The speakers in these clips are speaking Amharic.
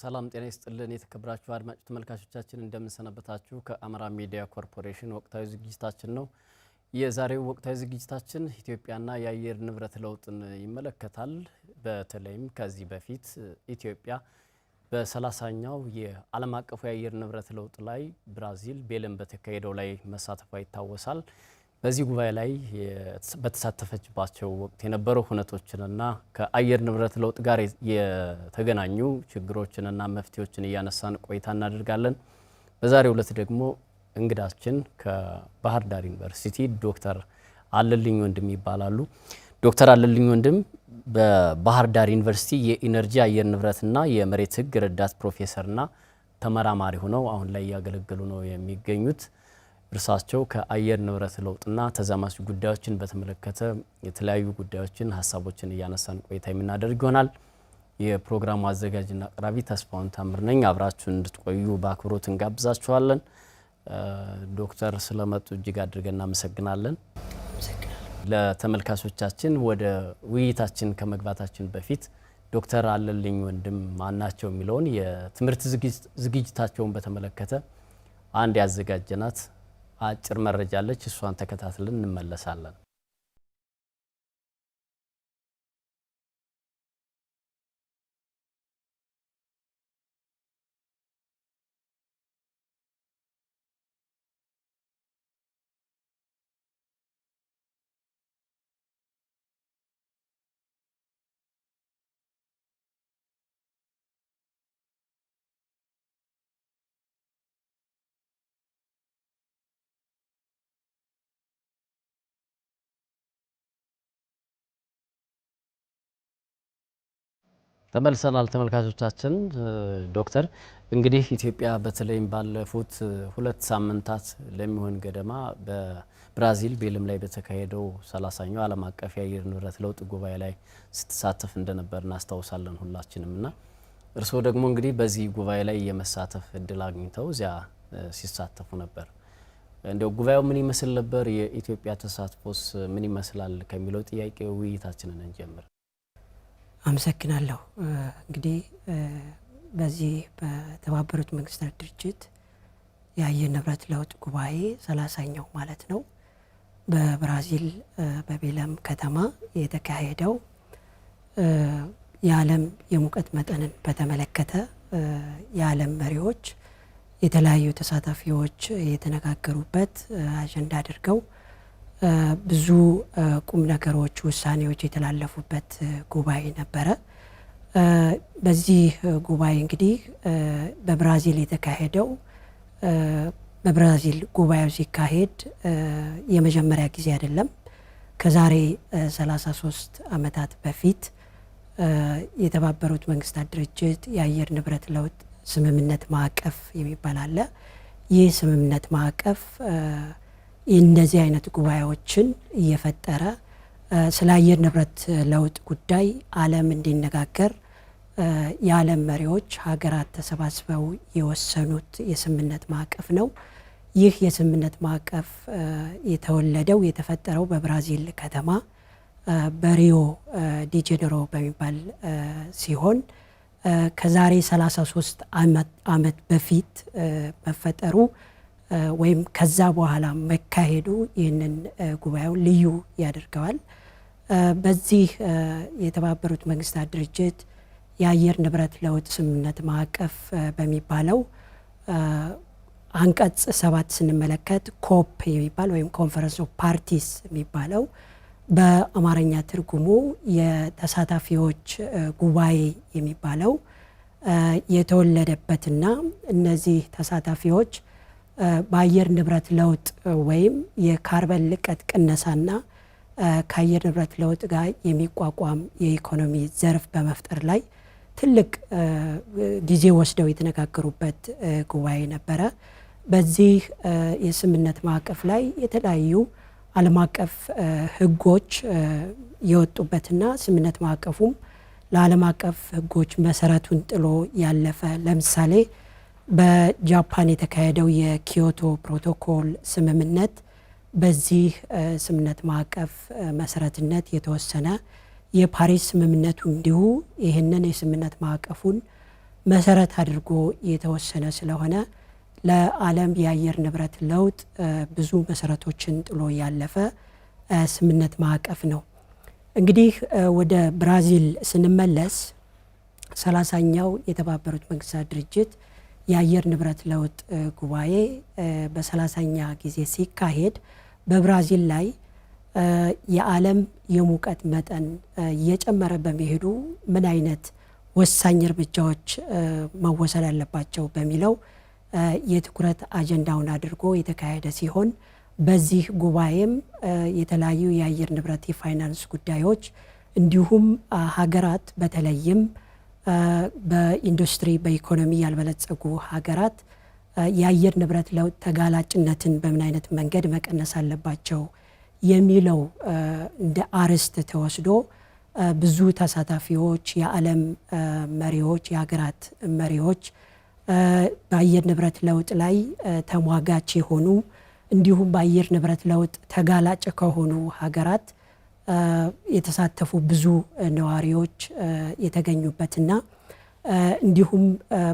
ሰላም ጤና ይስጥልን የተከበራችሁ አድማጭ ተመልካቾቻችን እንደምን ሰነበታችሁ ከአማራ ሚዲያ ኮርፖሬሽን ወቅታዊ ዝግጅታችን ነው። የዛሬው ወቅታዊ ዝግጅታችን ኢትዮጵያና የአየር ንብረት ለውጥን ይመለከታል። በተለይም ከዚህ በፊት ኢትዮጵያ በ30ኛው የዓለም አቀፉ የአየር ንብረት ለውጥ ላይ ብራዚል ቤለም በተካሄደው ላይ መሳተፏ ይታወሳል። በዚህ ጉባኤ ላይ በተሳተፈችባቸው ወቅት የነበሩ ሁነቶችንና ከአየር ንብረት ለውጥ ጋር የተገናኙ ችግሮችንና መፍትሄዎችን እያነሳን ቆይታ እናደርጋለን። በዛሬው ዕለት ደግሞ እንግዳችን ከባህር ዳር ዩኒቨርሲቲ ዶክተር አለልኝ ወንድም ይባላሉ። ዶክተር አለልኝ ወንድም በባህር ዳር ዩኒቨርሲቲ የኢነርጂ አየር ንብረትና የመሬት ህግ ረዳት ፕሮፌሰርና ተመራማሪ ሆነው አሁን ላይ ያገለግሉ ነው የሚገኙት። እርሳቸው ከአየር ንብረት ለውጥና ተዛማች ጉዳዮችን በተመለከተ የተለያዩ ጉዳዮችን ሐሳቦችን እያነሳን ቆይታ የምናደርግ ይሆናል። የፕሮግራሙ አዘጋጅና አቅራቢ ተስፋውን ታምር ነኝ። አብራችሁን እንድትቆዩ በአክብሮት እንጋብዛችኋለን። ዶክተር ስለመጡ እጅግ አድርገን እናመሰግናለን። ለተመልካቾቻችን ወደ ውይይታችን ከመግባታችን በፊት ዶክተር አለልኝ ወንድም ማናቸው የሚለውን የትምህርት ዝግጅታቸውን በተመለከተ አንድ ያዘጋጀናት አጭር መረጃ አለች። እሷን ተከታትለን እንመለሳለን። ተመልሰናል ተመልካቾቻችን። ዶክተር እንግዲህ ኢትዮጵያ በተለይም ባለፉት 2 ሳምንታት ለሚሆን ገደማ በብራዚል ቤለም ላይ በተካሄደው 30ኛው ዓለም አቀፍ የአየር ንብረት ለውጥ ጉባኤ ላይ ስትሳተፍ እንደነበር እናስታውሳለን ሁላችንምና እርስዎ ደግሞ እንግዲህ በዚህ ጉባኤ ላይ የመሳተፍ እድል አግኝተው እዚያ ሲሳተፉ ነበር። እንደው ጉባኤው ምን ይመስል ነበር? የኢትዮጵያ ተሳትፎስ ምን ይመስላል ከሚለው ጥያቄ ውይይታችንን እንጀምር። አመሰግናለሁ። እንግዲህ በዚህ በተባበሩት መንግስታት ድርጅት የአየር ንብረት ለውጥ ጉባኤ 30ኛው ማለት ነው በብራዚል በቤለም ከተማ የተካሄደው የዓለም የሙቀት መጠንን በተመለከተ የዓለም መሪዎች የተለያዩ ተሳታፊዎች የተነጋገሩበት አጀንዳ አድርገው ብዙ ቁም ነገሮች ውሳኔዎች የተላለፉበት ጉባኤ ነበረ። በዚህ ጉባኤ እንግዲህ በብራዚል የተካሄደው በብራዚል ጉባኤው ሲካሄድ የመጀመሪያ ጊዜ አይደለም። ከዛሬ 33 ዓመታት በፊት የተባበሩት መንግስታት ድርጅት የአየር ንብረት ለውጥ ስምምነት ማዕቀፍ የሚባል አለ። ይህ ስምምነት ማዕቀፍ እንደዚህ አይነት ጉባኤዎችን እየፈጠረ ስለ አየር ንብረት ለውጥ ጉዳይ ዓለም እንዲነጋገር የዓለም መሪዎች ሀገራት ተሰባስበው የወሰኑት የስምምነት ማዕቀፍ ነው። ይህ የስምምነት ማዕቀፍ የተፈጠረው በብራዚል ከተማ በሪዮ ዲ ጄኔሮ በሚባል ሲሆን ከዛሬ 33 ዓመት በፊት መፈጠሩ ወይም ከዛ በኋላ መካሄዱ ይህንን ጉባኤው ልዩ ያደርገዋል። በዚህ የተባበሩት መንግስታት ድርጅት የአየር ንብረት ለውጥ ስምምነት ማዕቀፍ በሚባለው አንቀጽ 7 ስንመለከት ኮፕ የሚባል ወይም ኮንፈረንስ ኦፍ ፓርቲስ የሚባለው በአማርኛ ትርጉሙ የተሳታፊዎች ጉባኤ የሚባለው የተወለደበትና እነዚህ ተሳታፊዎች በአየር ንብረት ለውጥ ወይም የካርበን ልቀት ቅነሳና ከአየር ንብረት ለውጥ ጋር የሚቋቋም የኢኮኖሚ ዘርፍ በመፍጠር ላይ ትልቅ ጊዜ ወስደው የተነጋገሩበት ጉባኤ ነበረ። በዚህ የስምምነት ማዕቀፍ ላይ የተለያዩ ዓለም አቀፍ ህጎች የወጡበትና ስምምነት ማዕቀፉም ለዓለም አቀፍ ህጎች መሰረቱን ጥሎ ያለፈ ለምሳሌ በጃፓን የተካሄደው የኪዮቶ ፕሮቶኮል ስምምነት በዚህ ስምምነት ማዕቀፍ መሰረትነት የተወሰነ የፓሪስ ስምምነቱ እንዲሁ ይህንን የስምምነት ማዕቀፉን መሰረት አድርጎ የተወሰነ ስለሆነ ለዓለም የአየር ንብረት ለውጥ ብዙ መሰረቶችን ጥሎ ያለፈ ስምምነት ማዕቀፍ ነው። እንግዲህ ወደ ብራዚል ስንመለስ 30ኛው የተባበሩት መንግስታት ድርጅት የአየር ንብረት ለውጥ ጉባኤ በ30ኛ ጊዜ ሲካሄድ በብራዚል ላይ የዓለም የሙቀት መጠን እየጨመረ በመሄዱ ምን አይነት ወሳኝ እርምጃዎች መወሰድ አለባቸው በሚለው የትኩረት አጀንዳውን አድርጎ የተካሄደ ሲሆን በዚህ ጉባኤም የተለያዩ የአየር ንብረት የፋይናንስ ጉዳዮች እንዲሁም ሀገራት በተለይም በኢንዱስትሪ በኢኮኖሚ ያልበለጸጉ ሀገራት የአየር ንብረት ለውጥ ተጋላጭነትን በምን አይነት መንገድ መቀነስ አለባቸው የሚለው እንደ አርዕስት ተወስዶ ብዙ ተሳታፊዎች የዓለም መሪዎች የሀገራት መሪዎች በአየር ንብረት ለውጥ ላይ ተሟጋች የሆኑ እንዲሁም በአየር ንብረት ለውጥ ተጋላጭ ከሆኑ ሀገራት የተሳተፉ ብዙ ነዋሪዎች የተገኙበትና እንዲሁም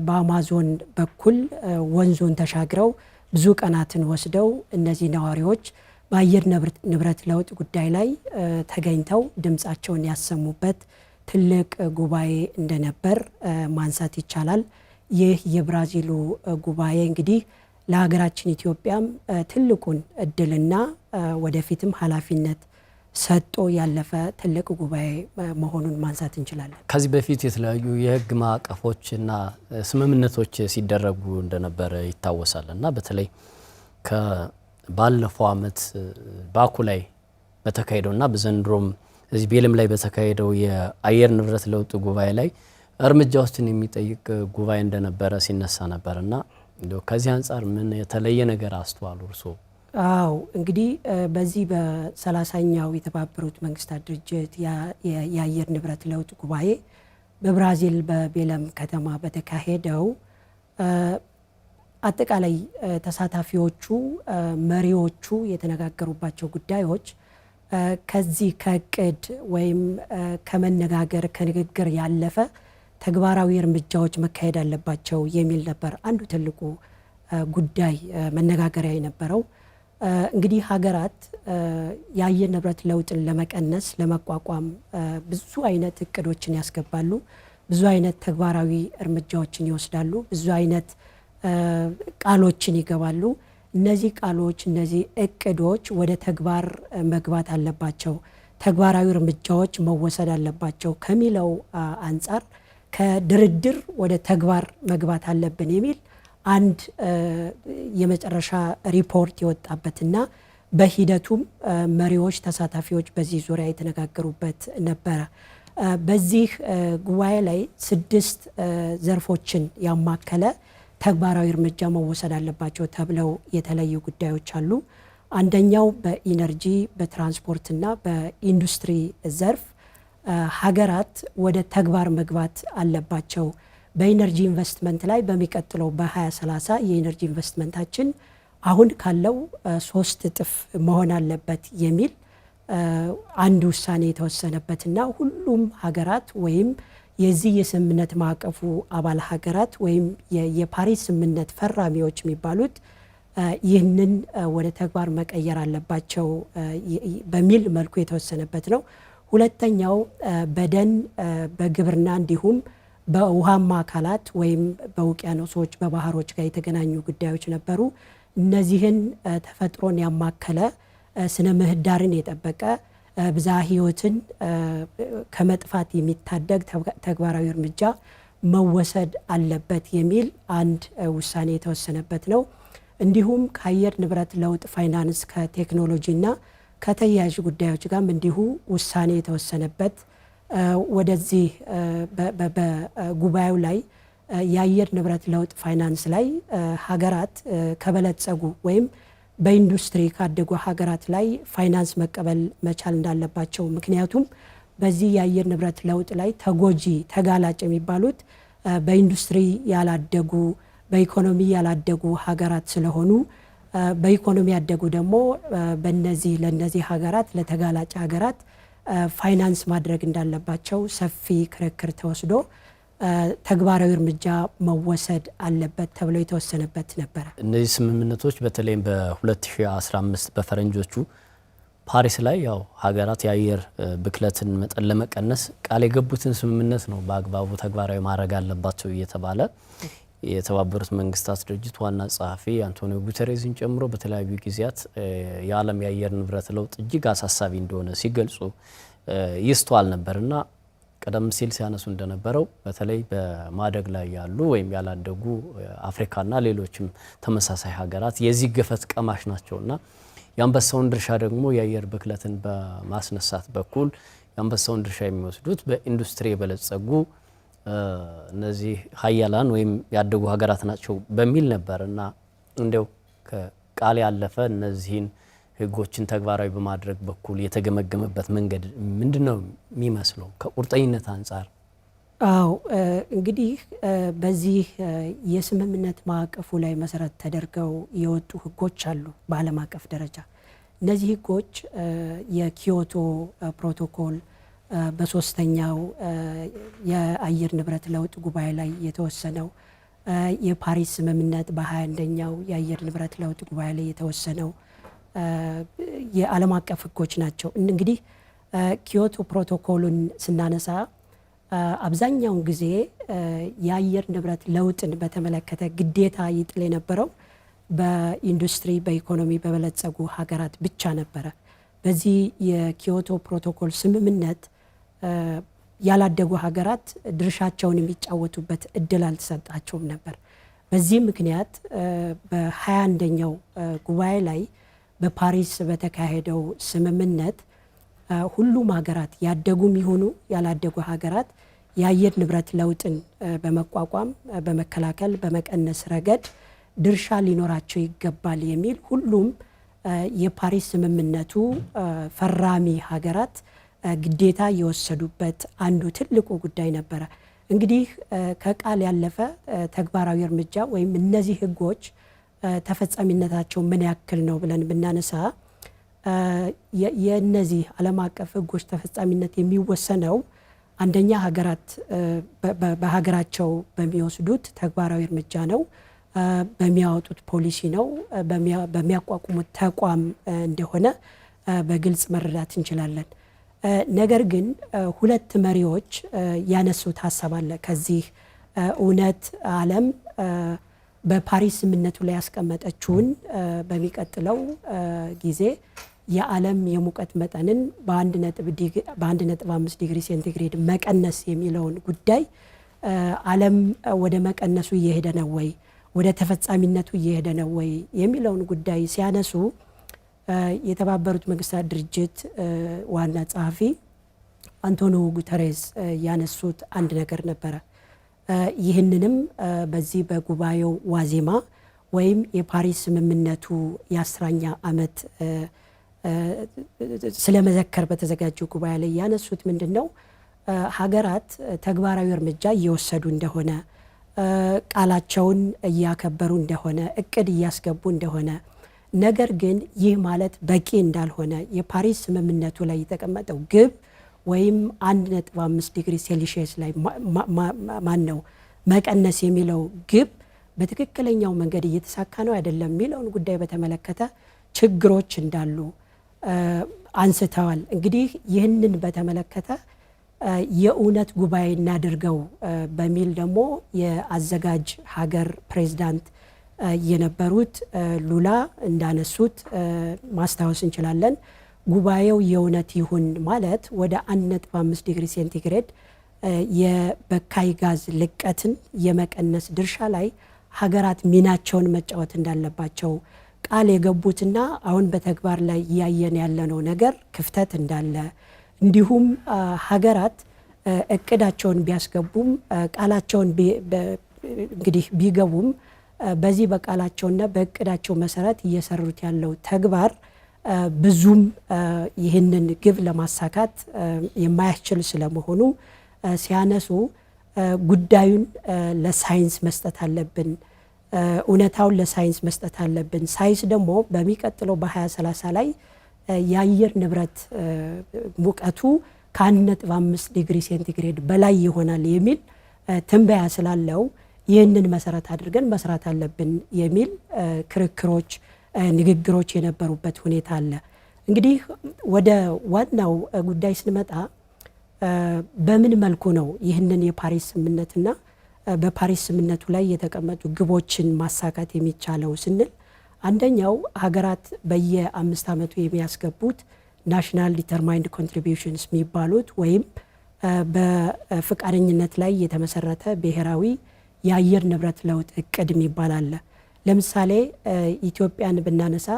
በአማዞን በኩል ወንዙን ተሻግረው ብዙ ቀናትን ወስደው እነዚህ ነዋሪዎች በአየር ንብረት ለውጥ ጉዳይ ላይ ተገኝተው ድምፃቸውን ያሰሙበት ትልቅ ጉባኤ እንደነበር ማንሳት ይቻላል። ይህ የብራዚሉ ጉባኤ እንግዲህ ለሀገራችን ኢትዮጵያም ትልቁን እድልና ወደፊትም ኃላፊነት ሰጥቶ ያለፈ ትልቅ ጉባኤ መሆኑን ማንሳት እንችላለን። ከዚህ በፊት የተለያዩ የህግ ማዕቀፎችና ስምምነቶች ሲደረጉ እንደነበረ ይታወሳል እና በተለይ ባለፈው ዓመት ባኩ ላይ በተካሄደውና በዘንድሮም እዚህ ቤልም ላይ በተካሄደው የአየር ንብረት ለውጥ ጉባኤ ላይ እርምጃዎችን የሚጠይቅ ጉባኤ እንደነበረ ሲነሳ ነበርና ከዚህ አንጻር ምን የተለየ ነገር አስተዋሉ እርስዎ? አዎ እንግዲህ በዚህ በ30ኛው የተባበሩት መንግስታት ድርጅት የአየር ንብረት ለውጥ ጉባኤ በብራዚል በቤለም ከተማ በተካሄደው አጠቃላይ ተሳታፊዎቹ መሪዎቹ የተነጋገሩባቸው ጉዳዮች ከዚህ ከእቅድ ወይም ከመነጋገር ከንግግር ያለፈ ተግባራዊ እርምጃዎች መካሄድ አለባቸው የሚል ነበር አንዱ ትልቁ ጉዳይ መነጋገሪያ የነበረው። እንግዲህ ሀገራት የአየር ንብረት ለውጥን ለመቀነስ ለመቋቋም ብዙ አይነት እቅዶችን ያስገባሉ፣ ብዙ አይነት ተግባራዊ እርምጃዎችን ይወስዳሉ፣ ብዙ አይነት ቃሎችን ይገባሉ። እነዚህ ቃሎች እነዚህ እቅዶች ወደ ተግባር መግባት አለባቸው፣ ተግባራዊ እርምጃዎች መወሰድ አለባቸው ከሚለው አንጻር ከድርድር ወደ ተግባር መግባት አለብን የሚል አንድ የመጨረሻ ሪፖርት የወጣበትና በሂደቱም መሪዎች ተሳታፊዎች በዚህ ዙሪያ የተነጋገሩበት ነበረ። በዚህ ጉባኤ ላይ 6 ዘርፎችን ያማከለ ተግባራዊ እርምጃ መወሰድ አለባቸው ተብለው የተለዩ ጉዳዮች አሉ። አንደኛው በኢነርጂ በትራንስፖርትና በኢንዱስትሪ ዘርፍ ሀገራት ወደ ተግባር መግባት አለባቸው። በኢነርጂ ኢንቨስትመንት ላይ በሚቀጥለው በ2030 የኢነርጂ ኢንቨስትመንታችን አሁን ካለው 3 እጥፍ መሆን አለበት የሚል አንድ ውሳኔ የተወሰነበትና ሁሉም ሀገራት ወይም የዚህ የስምምነት ማዕቀፉ አባል ሀገራት ወይም የፓሪስ ስምምነት ፈራሚዎች የሚባሉት ይህንን ወደ ተግባር መቀየር አለባቸው በሚል መልኩ የተወሰነበት ነው። ሁለተኛው በደን በግብርና እንዲሁም በውሃማ አካላት ወይም በውቅያኖሶች በባህሮች ጋር የተገናኙ ጉዳዮች ነበሩ። እነዚህን ተፈጥሮን ያማከለ ስነ ምህዳርን የጠበቀ ብዝሃ ሕይወትን ከመጥፋት የሚታደግ ተግባራዊ እርምጃ መወሰድ አለበት የሚል አንድ ውሳኔ የተወሰነበት ነው። እንዲሁም ከአየር ንብረት ለውጥ ፋይናንስ ከቴክኖሎጂና ከተያያዥ ጉዳዮች ጋርም እንዲሁ ውሳኔ የተወሰነበት ወደዚህ በጉባኤው ላይ የአየር ንብረት ለውጥ ፋይናንስ ላይ ሀገራት ከበለጸጉ ወይም በኢንዱስትሪ ካደጉ ሀገራት ላይ ፋይናንስ መቀበል መቻል እንዳለባቸው። ምክንያቱም በዚህ የአየር ንብረት ለውጥ ላይ ተጎጂ ተጋላጭ የሚባሉት በኢንዱስትሪ ያላደጉ በኢኮኖሚ ያላደጉ ሀገራት ስለሆኑ በኢኮኖሚ ያደጉ ደግሞ ለነዚህ ሀገራት ለተጋላጭ ሀገራት ፋይናንስ ማድረግ እንዳለባቸው ሰፊ ክርክር ተወስዶ ተግባራዊ እርምጃ መወሰድ አለበት ተብሎ የተወሰነበት ነበር። እነዚህ ስምምነቶች በተለይም በ2015 በፈረንጆቹ ፓሪስ ላይ ያው ሀገራት የአየር ብክለትን መጠን ለመቀነስ ቃል የገቡትን ስምምነት ነው በአግባቡ ተግባራዊ ማድረግ አለባቸው እየተባለ የተባበሩት መንግስታት ድርጅት ዋና ጸሐፊ አንቶኒዮ ጉተሬዝን ጨምሮ በተለያዩ ጊዜያት የዓለም የአየር ንብረት ለውጥ እጅግ አሳሳቢ እንደሆነ ሲገልጹ ይስተዋል ነበርና ቀደም ሲል ሲያነሱ እንደነበረው በተለይ በማደግ ላይ ያሉ ወይም ያላደጉ አፍሪካና ሌሎችም ተመሳሳይ ሀገራት የዚህ ገፈት ቀማሽ ናቸውና የአንበሳውን ድርሻ ደግሞ የአየር ብክለትን በማስነሳት በኩል የአንበሳውን ድርሻ የሚወስዱት በኢንዱስትሪ የበለጸጉ እነዚህ ሀያላን ወይም ያደጉ ሀገራት ናቸው በሚል ነበርና እንደው ከቃል ያለፈ እነዚህን ህጎችን ተግባራዊ በማድረግ በኩል የተገመገመበት መንገድ ምንድነው የሚመስለው ከቁርጠኝነት አንፃር? አው እንግዲህ በዚህ የስምምነት ማዕቀፉ ላይ መሰረት ተደርገው የወጡ ህጎች አሉ በዓለም አቀፍ ደረጃ። እነዚህ ህጎች የኪዮቶ ፕሮቶኮል በሶስተኛው የአየር ንብረት ለውጥ ጉባኤ ላይ የተወሰነው፣ የፓሪስ ስምምነት በ21ኛው የአየር ንብረት ለውጥ ጉባኤ ላይ የተወሰነው የዓለም አቀፍ ህጎች ናቸው። እንግዲህ ኪዮቶ ፕሮቶኮሉን ስናነሳ አብዛኛውን ጊዜ የአየር ንብረት ለውጥን በተመለከተ ግዴታ ይጥል የነበረው በኢንዱስትሪ በኢኮኖሚ በበለጸጉ ሀገራት ብቻ ነበረ። በዚህ የኪዮቶ ፕሮቶኮል ስምምነት ያላደጉ ሀገራት ድርሻቸውን የሚጫወቱበት እድል አልተሰጣቸውም ነበር። በዚህ ምክንያት በ21ኛው ጉባኤ ላይ በፓሪስ በተካሄደው ስምምነት ሁሉም ሀገራት ያደጉም ይሁኑ ያላደጉ ሀገራት የአየር ንብረት ለውጥን በመቋቋም በመከላከል በመቀነስ ረገድ ድርሻ ሊኖራቸው ይገባል የሚል ሁሉም የፓሪስ ስምምነቱ ፈራሚ ሀገራት ግዴታ የወሰዱበት አንዱ ትልቁ ጉዳይ ነበረ። እንግዲህ ከቃል ያለፈ ተግባራዊ እርምጃ ወይም እነዚህ ህጎች ተፈጻሚነታቸው ምን ያክል ነው ብለን ብናነሳ የእነዚህ ዓለም አቀፍ ህጎች ተፈጻሚነት የሚወሰነው አንደኛ ሀገራት በሀገራቸው በሚወስዱት ተግባራዊ እርምጃ ነው፣ በሚያወጡት ፖሊሲ ነው፣ በሚያቋቁሙት ተቋም እንደሆነ በግልጽ መረዳት እንችላለን። ነገር ግን ሁለት መሪዎች ያነሱት ሀሳብ አለ። ከዚህ እውነት ዓለም በፓሪስ ስምምነቱ ላይ ያስቀመጠችውን በሚቀጥለው ጊዜ የዓለም የሙቀት መጠንን በ1.5 ዲግሪ ሴንቲግሬድ መቀነስ የሚለውን ጉዳይ ዓለም ወደ መቀነሱ እየሄደ ነው ወይ፣ ወደ ተፈጻሚነቱ እየሄደ ነው ወይ የሚለውን ጉዳይ ሲያነሱ የተባበሩት መንግስታት ድርጅት ዋና ጸሐፊ አንቶኒዮ ጉተሬዝ ያነሱት አንድ ነገር ነበረ። ይህንንም በዚህ በጉባኤው ዋዜማ ወይም የፓሪስ ስምምነቱ የ10ኛ ዓመት ስለመዘከር በተዘጋጀው ጉባኤ ላይ ያነሱት ምንድነው? ሀገራት ተግባራዊ እርምጃ እየወሰዱ እንደሆነ፣ ቃላቸውን እያከበሩ እንደሆነ፣ እቅድ እያስገቡ እንደሆነ፣ ነገር ግን ይህ ማለት በቂ እንዳልሆነ የፓሪስ ስምምነቱ ላይ የተቀመጠው ግብ ወይም 1.5 ዲግሪ ሴልሺየስ ላይ ማነው መቀነስ የሚለው ግብ በትክክለኛው መንገድ እየተሳካ ነው አይደለም የሚለውን ጉዳይ በተመለከተ ችግሮች እንዳሉ አንስተዋል። እንግዲህ ይህንን በተመለከተ የእውነት ጉባኤ እናድርገው በሚል ደግሞ የአዘጋጅ ሀገር ፕሬዝዳንት የነበሩት ሉላ እንዳነሱት ማስታወስ እንችላለን። ጉባኤው የእውነት ይሁን ማለት ወደ 1.5 ዲግሪ ሴንቲግሬድ የበካይ ጋዝ ልቀትን የመቀነስ ድርሻ ላይ ሀገራት ሚናቸውን መጫወት እንዳለባቸው ቃል የገቡትና አሁን በተግባር ላይ እያየን ያለነው ነገር ክፍተት እንዳለ፣ እንዲሁም ሀገራት እቅዳቸውን ቢያስገቡም ቃላቸውን እንግዲህ ቢገቡም በዚህ በቃላቸውና በእቅዳቸው መሰረት እየሰሩት ያለው ተግባር ብዙም ይህንን ግብ ለማሳካት የማያስችል ስለመሆኑ ሲያነሱ ጉዳዩን ለሳይንስ መስጠት አለብን፣ እውነታውን ለሳይንስ መስጠት አለብን። ሳይንስ ደግሞ በሚቀጥለው በ2030 ላይ የአየር ንብረት ሙቀቱ ከ1.5 ዲግሪ ሴንቲግሬድ በላይ ይሆናል የሚል ትንበያ ስላለው ይህንን መሰረት አድርገን መስራት አለብን የሚል ክርክሮች፣ ንግግሮች የነበሩበት ሁኔታ አለ። እንግዲህ ወደ ዋናው ጉዳይ ስንመጣ በምን መልኩ ነው ይህንን የፓሪስ ስምምነትና በፓሪስ ስምምነቱ ላይ የተቀመጡ ግቦችን ማሳካት የሚቻለው ስንል አንደኛው ሀገራት በየ5 ዓመቱ የሚያስገቡት ናሽናል ዲተርማይንድ ኮንትሪቢዩሽንስ የሚባሉት ወይም በፍቃደኝነት ላይ የተመሰረተ ብሔራዊ የአየር ንብረት ለውጥ እቅድ የሚባል አለ። ለምሳሌ ኢትዮጵያን ብናነሳ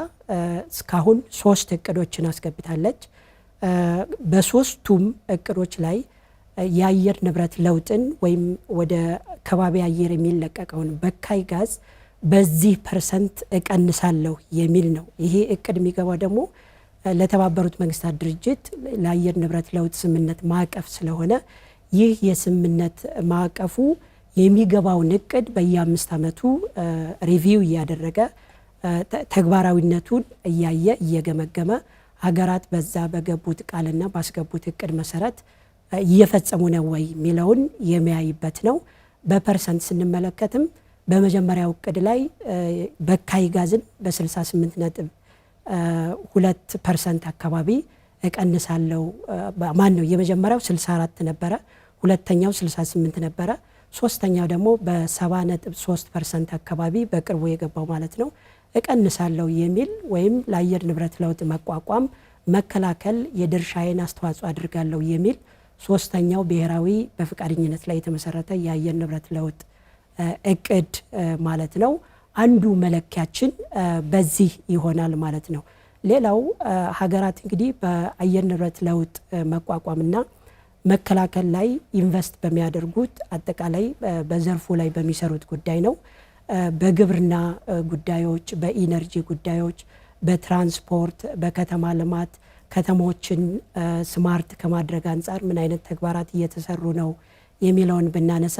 እስካሁን 3 እቅዶችን አስገብታለች። በሶስቱም እቅዶች ላይ የአየር ንብረት ለውጥን ወይም ወደ ከባቢ አየር የሚለቀቀውን በካይ ጋዝ በዚህ ፐርሰንት እቀንሳለሁ የሚል ነው። ይሄ እቅድ የሚገባው ደግሞ ለተባበሩት መንግስታት ድርጅት ለአየር ንብረት ለውጥ ስምምነት ማዕቀፍ ስለሆነ ይህ የስምምነት ማዕቀፉ የሚገባውን እቅድ በየ5 ዓመቱ ሪቪው እያደረገ ተግባራዊነቱን እያየ እየገመገመ ሀገራት በዛ በገቡት ቃልና ባስገቡት እቅድ መሰረት እየፈጸሙ ነው ወይ የሚለውን የሚያይበት ነው። በፐርሰንት ስንመለከትም በመጀመሪያው እቅድ ላይ በካይ ጋዝን በ68.2% አካባቢ እቀንሳለሁ። ማን ነው የመጀመሪያው 64 ነበረ፣ ሁለተኛው 68 ነበረ፣ ሶስተኛው ደግሞ በ70.3% አካባቢ በቅርቡ የገባው ማለት ነው እቀንሳለሁ የሚል ወይም ለአየር ንብረት ለውጥ መቋቋም መከላከል የድርሻዬን አስተዋጽኦ አድርጋለሁ የሚል ሶስተኛው ብሔራዊ በፍቃደኝነት ላይ የተመሰረተ የአየር ንብረት ለውጥ እቅድ ማለት ነው። አንዱ መለኪያችን በዚህ ይሆናል ማለት ነው። ሌላው ሀገራት እንግዲህ በአየር ንብረት ለውጥ መቋቋምና መከላከል ላይ ኢንቨስት በሚያደርጉት አጠቃላይ በዘርፉ ላይ በሚሰሩት ጉዳይ ነው። በግብርና ጉዳዮች፣ በኢነርጂ ጉዳዮች፣ በትራንስፖርት፣ በከተማ ልማት ከተሞችን ስማርት ከማድረግ አንጻር ምን አይነት ተግባራት እየተሰሩ ነው የሚለውን ብናነሳ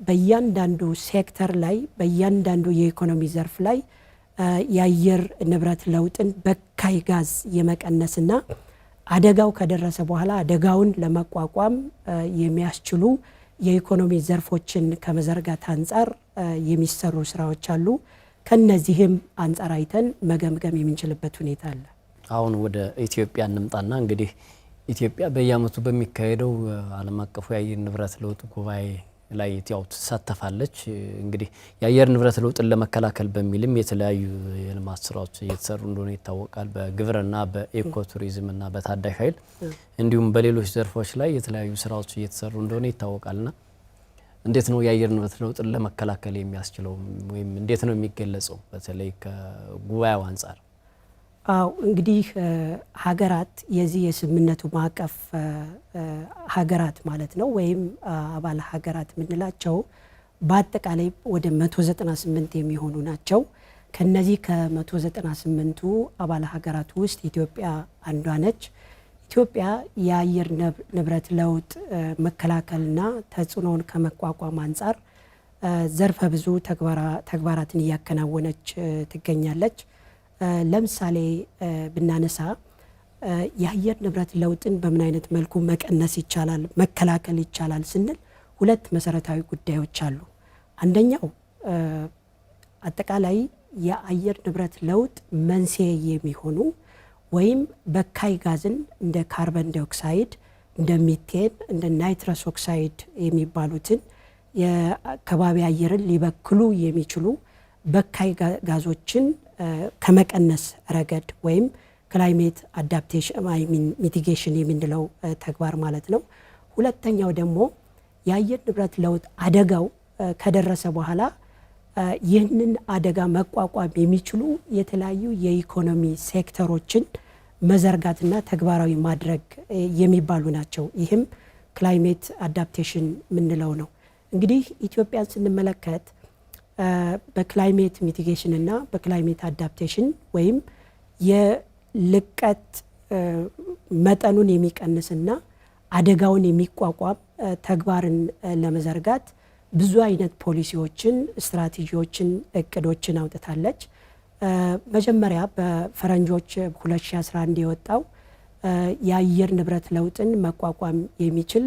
በእያንዳንዱ ሴክተር ላይ በእያንዳንዱ የኢኮኖሚ ዘርፍ ላይ የአየር ንብረት ለውጥን በካይ ጋዝ የመቀነስና አደጋው ከደረሰ በኋላ አደጋውን ለመቋቋም የሚያስችሉ የኢኮኖሚ ዘርፎችን ከመዘርጋት አንጻር የሚሰሩ ስራዎች አሉ። ከነዚህም አንጻር አይተን መገምገም የምንችልበት ሁኔታ አለ። አሁን ወደ ኢትዮጵያ እንምጣና እንግዲህ ኢትዮጵያ በየዓመቱ በሚካሄደው ዓለም አቀፉ የአየር ንብረት ለውጥ ጉባኤ ላይ ያው ትሳተፋለች። እንግዲህ የአየር ንብረት ለውጥን ለመከላከል በሚልም የተለያዩ የልማት ስራዎች እየተሰሩ እንደሆነ ይታወቃል። በግብርና፣ በኢኮቱሪዝምና በታዳሽ ኃይል እንዲሁም በሌሎች ዘርፎች ላይ የተለያዩ ስራዎች እየተሰሩ እንደሆነ ይታወቃልና እንዴት ነው የአየር ንብረት ለውጥን ለመከላከል የሚያስችለው ወይም እንዴት ነው የሚገለጸው በተለይ ከጉባኤው አንጻር? አው እንግዲህ ሀገራት የዚህ የስምምነቱ ማዕቀፍ ሀገራት ማለት ነው ወይም አባል ሀገራት የምንላቸው በአጠቃላይ ወደ 198 የሚሆኑ ናቸው። ከነዚህ ከ198ቱ አባል ሀገራት ውስጥ ኢትዮጵያ አንዷ ነች። ኢትዮጵያ የአየር ንብረት ለውጥ መከላከልና ተጽዕኖውን ከመቋቋም አንጻር ዘርፈ ብዙ ተግባራትን እያከናወነች ትገኛለች። ለምሳሌ ብናነሳ የአየር ንብረት ለውጥን በምን አይነት መልኩ መቀነስ ይቻላል፣ መከላከል ይቻላል ስንል 2 መሰረታዊ ጉዳዮች አሉ። አንደኛው አጠቃላይ የአየር ንብረት ለውጥ መንስኤ የሚሆኑ ወይም በካይ ጋዝን እንደ ካርበን ዳይኦክሳይድ፣ እንደ ሚቴን፣ እንደ ናይትረስ ኦክሳይድ የሚባሉትን የከባቢ አየርን ሊበክሉ የሚችሉ በካይ ጋዞችን ከመቀነስ ረገድ ወይም ክላይሜት አዳፕቴሽን ሚቲጌሽን የምንለው ተግባር ማለት ነው። ሁለተኛው ደግሞ የአየር ንብረት ለውጥ አደጋው ከደረሰ በኋላ ይህንን አደጋ መቋቋም የሚችሉ የተለያዩ የኢኮኖሚ ሴክተሮችን መዘርጋትና ተግባራዊ ማድረግ የሚባሉ ናቸው። ይህም ክላይሜት አዳፕቴሽን የምንለው ነው። እንግዲህ ኢትዮጵያን ስንመለከት በክላይሜት ሚቲጌሽን እና በክላይሜት አዳፕቴሽን ወይም የልቀት መጠኑን የሚቀንስና አደጋውን የሚቋቋም ተግባርን ለመዘርጋት ብዙ አይነት ፖሊሲዎችን፣ ስትራቴጂዎችን፣ እቅዶችን አውጥታለች። መጀመሪያ በፈረንጆች 2011 የወጣው የአየር ንብረት ለውጥን መቋቋም የሚችል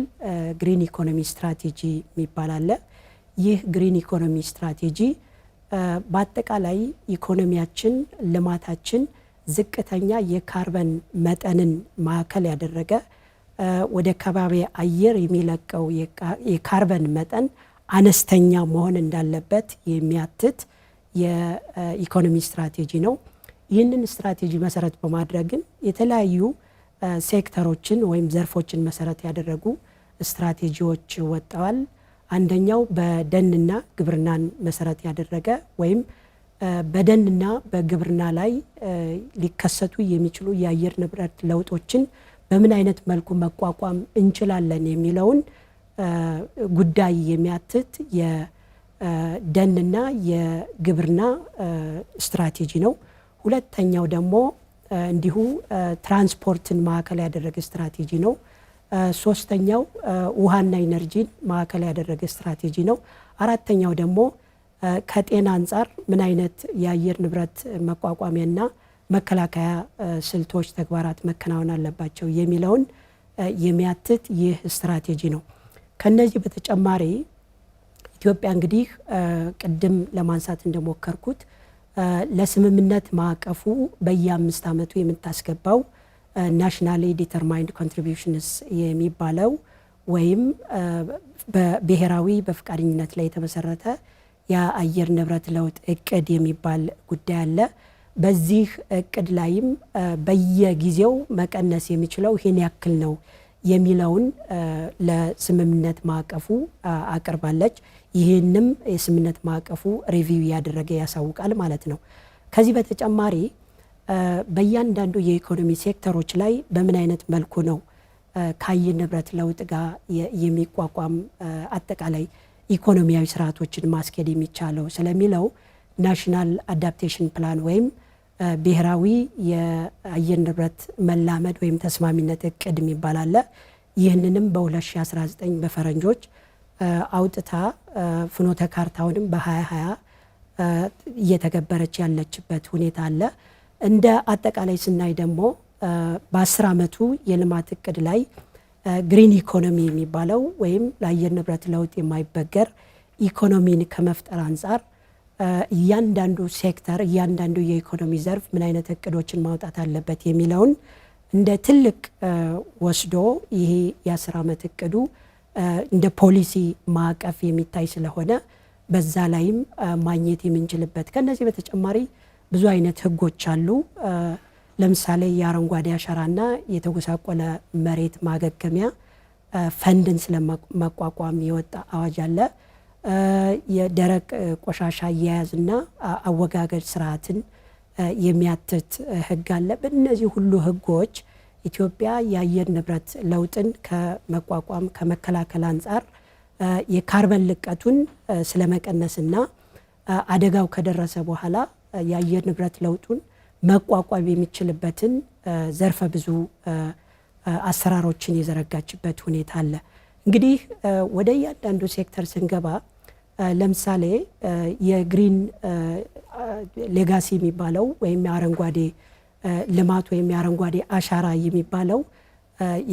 ግሪን ኢኮኖሚ ስትራቴጂ የሚባል አለ። ይህ ግሪን ኢኮኖሚ ስትራቴጂ በአጠቃላይ ኢኮኖሚያችን፣ ልማታችን ዝቅተኛ የካርበን መጠንን ማዕከል ያደረገ ወደ ከባቢ አየር የሚለቀው የካርበን መጠን አነስተኛ መሆን እንዳለበት የሚያትት የኢኮኖሚ ስትራቴጂ ነው። ይህንን ስትራቴጂ መሰረት በማድረግን የተለያዩ ሴክተሮችን ወይም ዘርፎችን መሰረት ያደረጉ ስትራቴጂዎች ወጥተዋል። አንደኛው በደንና ግብርናን መሰረት ያደረገ ወይም በደንና በግብርና ላይ ሊከሰቱ የሚችሉ የአየር ንብረት ለውጦችን በምን አይነት መልኩ መቋቋም እንችላለን የሚለውን ጉዳይ የሚያትት የደንና የግብርና ስትራቴጂ ነው። ሁለተኛው ደግሞ እንዲሁ ትራንስፖርትን ማዕከል ያደረገ ስትራቴጂ ነው። ሶስተኛው ውሃና ኢነርጂን ማዕከል ያደረገ ስትራቴጂ ነው። አራተኛው ደግሞ ከጤና አንጻር ምን አይነት የአየር ንብረት መቋቋሚያና መከላከያ ስልቶች፣ ተግባራት መከናወን አለባቸው የሚለውን የሚያትት ይህ ስትራቴጂ ነው። ከነዚህ በተጨማሪ ኢትዮጵያ እንግዲህ ቅድም ለማንሳት እንደሞከርኩት ለስምምነት ማዕቀፉ በየ5 ዓመቱ የምታስገባው ናሽናሊ ዲተርማይንድ ኮንትሪቢዩሽንስ የሚባለው ወይም በብሔራዊ በፈቃደኝነት ላይ የተመሰረተ የአየር ንብረት ለውጥ እቅድ የሚባል ጉዳይ አለ። በዚህ እቅድ ላይም በየጊዜው መቀነስ የሚችለው ይህን ያክል ነው የሚለውን ለስምምነት ማዕቀፉ አቅርባለች። ይህንም የስምምነት ማዕቀፉ ሪቪው ያደረገ ያሳውቃል ማለት ነው። ከዚህ በተጨማሪ በእያንዳንዱ የኢኮኖሚ ሴክተሮች ላይ በምን አይነት መልኩ ነው ከአየር ንብረት ለውጥ ጋር የሚቋቋም አጠቃላይ ኢኮኖሚያዊ ስርዓቶችን ማስኬድ የሚቻለው ስለሚለው ናሽናል አዳፕቴሽን ፕላን ወይም ብሔራዊ የአየር ንብረት መላመድ ወይም ተስማሚነት እቅድ የሚባል አለ። ይህንንም በ2019 በፈረንጆች አውጥታ ፍኖተ ካርታውንም በ2020 እየተገበረች ያለችበት ሁኔታ አለ። እንደ አጠቃላይ ስናይ ደግሞ በ10 ዓመቱ የልማት እቅድ ላይ ግሪን ኢኮኖሚ የሚባለው ወይም ለአየር ንብረት ለውጥ የማይበገር ኢኮኖሚን ከመፍጠር አንጻር እያንዳንዱ ሴክተር እያንዳንዱ የኢኮኖሚ ዘርፍ ምን አይነት እቅዶችን ማውጣት አለበት የሚለውን እንደ ትልቅ ወስዶ ይሄ የ10 ዓመት እቅዱ እንደ ፖሊሲ ማዕቀፍ የሚታይ ስለሆነ በዛ ላይም ማግኘት የምንችልበት። ከነዚህ በተጨማሪ ብዙ አይነት ህጎች አሉ። ለምሳሌ የአረንጓዴ አሻራና የተጎሳቆለ መሬት ማገገሚያ ፈንድን ስለማቋቋም የወጣ አዋጅ አለ። የደረቅ ቆሻሻ አያያዝና አወጋገድ ስርዓትን የሚያትት ህግ አለ። በእነዚህ ሁሉ ህጎች ኢትዮጵያ የአየር ንብረት ለውጥን ከመቋቋም ከመከላከል አንጻር የካርበን ልቀቱን ስለመቀነስና አደጋው ከደረሰ በኋላ የአየር ንብረት ለውጡን መቋቋም የሚችልበትን ዘርፈ ብዙ አሰራሮችን የዘረጋችበት ሁኔታ አለ። እንግዲህ ወደ እያንዳንዱ ሴክተር ስንገባ ለምሳሌ የግሪን ሌጋሲ የሚባለው ወይም የአረንጓዴ ልማት ወይም የአረንጓዴ አሻራ የሚባለው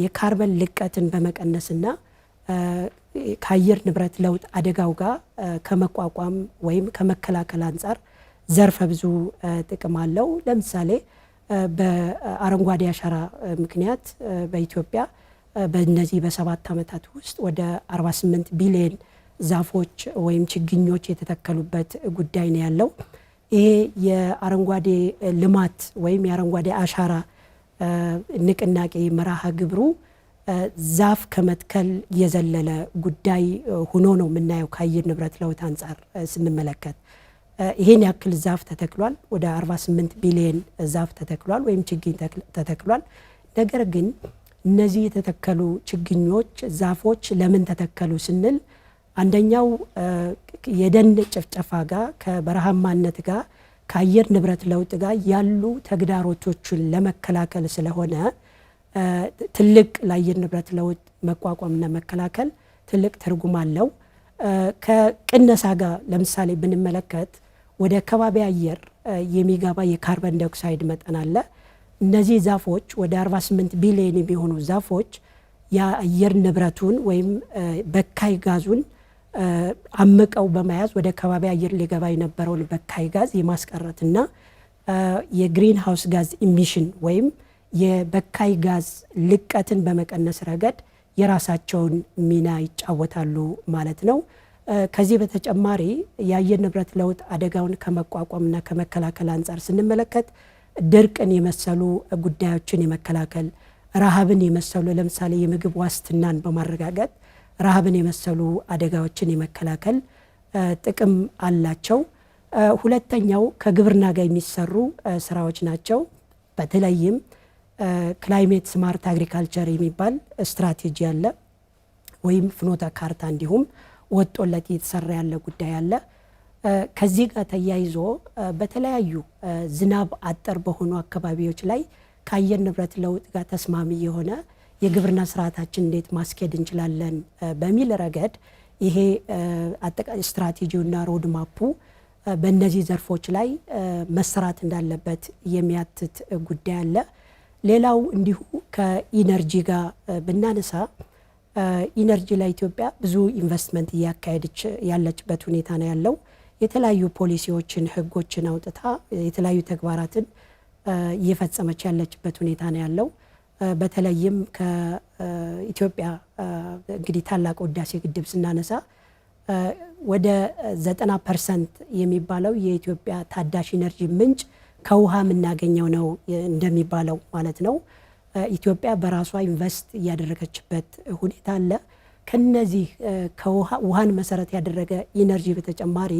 የካርበን ልቀትን በመቀነስና ከአየር ንብረት ለውጥ አደጋው ጋር ከመቋቋም ወይም ከመከላከል አንጻር ዘርፈ ብዙ ጥቅም አለው። ለምሳሌ በአረንጓዴ አሻራ ምክንያት በኢትዮጵያ በእነዚህ በ7 ዓመታት ውስጥ ወደ 48 ቢሊዮን ዛፎች ወይም ችግኞች የተተከሉበት ጉዳይ ነው ያለው። ይሄ የአረንጓዴ ልማት ወይም የአረንጓዴ አሻራ ንቅናቄ መርሃ ግብሩ ዛፍ ከመትከል የዘለለ ጉዳይ ሆኖ ነው የምናየው። ከአየር ንብረት ለውጥ አንጻር ስንመለከት ይሄን ያክል ዛፍ ተተክሏል። ወደ 48 ቢሊዮን ዛፍ ተተክሏል ወይም ችግኝ ተተክሏል። ነገር ግን እነዚህ የተተከሉ ችግኞች ዛፎች ለምን ተተከሉ ስንል አንደኛው የደን ጭፍጨፋ ጋር ከበረሃማነት ጋር ከአየር ንብረት ለውጥ ጋር ያሉ ተግዳሮቶችን ለመከላከል ስለሆነ ትልቅ ለአየር ንብረት ለውጥ መቋቋምና መከላከል ትልቅ ትርጉም አለው። ከቅነሳ ጋር ለምሳሌ ብንመለከት ወደ ከባቢ አየር የሚገባ የካርበን ዳይኦክሳይድ መጠን አለ። እነዚህ ዛፎች ወደ 48 ቢሊዮን የሚሆኑ ዛፎች የአየር ንብረቱን ወይም በካይ ጋዙን አምቀው በመያዝ ወደ ከባቢ አየር ሊገባ የነበረውን በካይ ጋዝ የማስቀረትና የግሪን ሃውስ ጋዝ ኢሚሽን ወይም የበካይ ጋዝ ልቀትን በመቀነስ ረገድ የራሳቸውን ሚና ይጫወታሉ ማለት ነው። ከዚህ በተጨማሪ የአየር ንብረት ለውጥ አደጋውን ከመቋቋምና ከመከላከል አንጻር ስንመለከት ድርቅን የመሰሉ ጉዳዮችን የመከላከል ረሃብን የመሰሉ ለምሳሌ የምግብ ዋስትናን በማረጋገጥ ረሃብን የመሰሉ አደጋዎችን የመከላከል ጥቅም አላቸው። ሁለተኛው ከግብርና ጋር የሚሰሩ ስራዎች ናቸው። በተለይም ክላይሜት ስማርት አግሪካልቸር የሚባል ስትራቴጂ አለ ወይም ፍኖተ ካርታ እንዲሁም ወጦለት እየተሰራ ያለ ጉዳይ አለ። ከዚህ ጋር ተያይዞ በተለያዩ ዝናብ አጠር በሆኑ አካባቢዎች ላይ ከአየር ንብረት ለውጥ ጋር ተስማሚ የሆነ የግብርና ስርዓታችን እንዴት ማስኬድ እንችላለን በሚል ረገድ ይሄ አጠቃላይ ስትራቴጂውና ሮድማፑ በእነዚህ ዘርፎች ላይ መሰራት እንዳለበት የሚያትት ጉዳይ አለ። ሌላው እንዲሁ ከኢነርጂ ጋር ብናነሳ ኢነርጂ ላይ ኢትዮጵያ ብዙ ኢንቨስትመንት እያካሄደች ያለችበት ሁኔታ ነው ያለው። የተለያዩ ፖሊሲዎችን፣ ህጎችን አውጥታ የተለያዩ ተግባራትን እየፈጸመች ያለችበት ሁኔታ ነው ያለው። በተለይም ከኢትዮጵያ እንግዲህ ታላቁ ህዳሴ ግድብ ስናነሳ ወደ 90% የሚባለው የኢትዮጵያ ታዳሽ ኢነርጂ ምንጭ ከውሃ የምናገኘው ነው እንደሚባለው ማለት ነው። ኢትዮጵያ በራሷ ኢንቨስት እያደረገችበት ሁኔታ አለ። ከነዚህ ውሃን መሰረት ያደረገ ኢነርጂ በተጨማሪ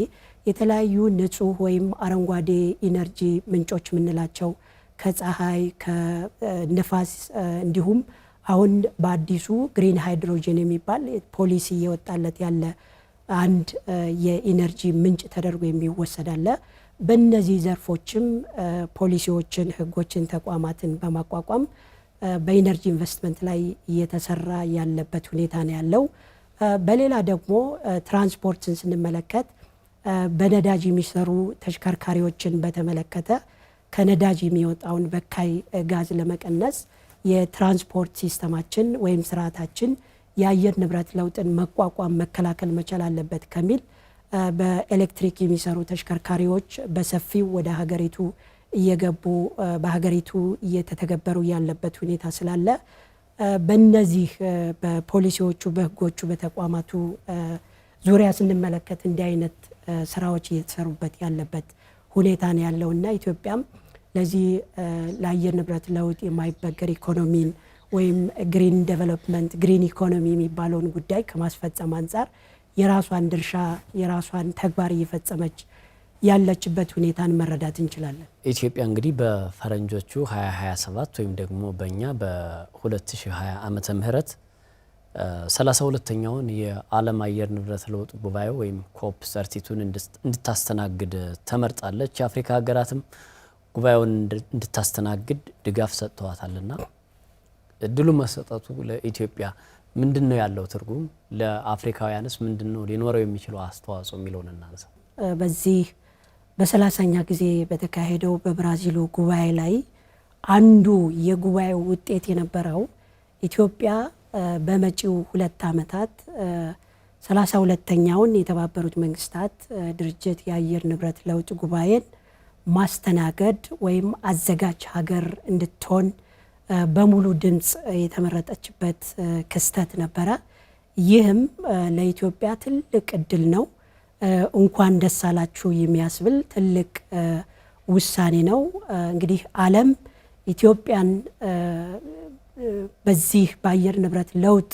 የተለያዩ ንጹህ ወይም አረንጓዴ ኢነርጂ ምንጮች የምንላቸው ከፀሐይ፣ ከንፋስ እንዲሁም አሁን በአዲሱ ግሪን ሃይድሮጅን የሚባል ፖሊሲ እየወጣለት ያለ አንድ የኢነርጂ ምንጭ ተደርጎ የሚወሰድ አለ። በእነዚህ ዘርፎችም ፖሊሲዎችን፣ ህጎችን፣ ተቋማትን በማቋቋም በኢነርጂ ኢንቨስትመንት ላይ እየተሰራ ያለበት ሁኔታ ነው ያለው። በሌላ ደግሞ ትራንስፖርትን ስንመለከት በነዳጅ የሚሰሩ ተሽከርካሪዎችን በተመለከተ ከነዳጅ የሚወጣውን በካይ ጋዝ ለመቀነስ የትራንስፖርት ሲስተማችን ወይም ስርዓታችን የአየር ንብረት ለውጥን መቋቋም መከላከል መቻል አለበት ከሚል በኤሌክትሪክ የሚሰሩ ተሽከርካሪዎች በሰፊው ወደ ሀገሪቱ እየገቡ በሀገሪቱ እየተተገበሩ ያለበት ሁኔታ ስላለ በእነዚህ በፖሊሲዎቹ፣ በህጎቹ፣ በተቋማቱ ዙሪያ ስንመለከት እንዲህ አይነት ስራዎች እየተሰሩበት ያለበት ሁኔታ ነው ያለውና ኢትዮጵያም ለዚህ ለአየር ንብረት ለውጥ የማይበገር ኢኮኖሚን ወይም ግሪን ዴቨሎፕመንት ግሪን ኢኮኖሚ የሚባለውን ጉዳይ ከማስፈጸም አንጻር የራሷን ድርሻ የራሷን ተግባር እየፈጸመች ያለችበት ሁኔታን መረዳት እንችላለን። ኢትዮጵያ እንግዲህ በፈረንጆቹ 2027 ወይም ደግሞ በእኛ በ2020 ዓመተ ምህረት 32ኛውን የዓለም አየር ንብረት ለውጥ ጉባኤ ወይም ኮፕ 32ን እንድታስተናግድ ተመርጣለች። የአፍሪካ ሀገራትም ጉባኤውን እንድታስተናግድ ድጋፍ ሰጥተዋታልና እድሉ መሰጠቱ ለኢትዮጵያ ምንድነው ያለው ትርጉም? ለአፍሪካውያንስ ምንድነው ሊኖረው የሚችለው አስተዋጽኦ የሚለውን እናንሳ። በዚህ በ30ኛ ጊዜ በተካሄደው በብራዚሉ ጉባኤ ላይ አንዱ የጉባኤው ውጤት የነበረው ኢትዮጵያ በመጪው 2 ዓመታት 32ኛውን የተባበሩት መንግስታት ድርጅት የአየር ንብረት ለውጥ ጉባኤን ማስተናገድ ወይም አዘጋጅ ሀገር እንድትሆን በሙሉ ድምፅ የተመረጠችበት ክስተት ነበረ። ይህም ለኢትዮጵያ ትልቅ እድል ነው። እንኳን ደስ አላችሁ የሚያስብል ትልቅ ውሳኔ ነው። እንግዲህ ዓለም ኢትዮጵያን በዚህ በአየር ንብረት ለውጥ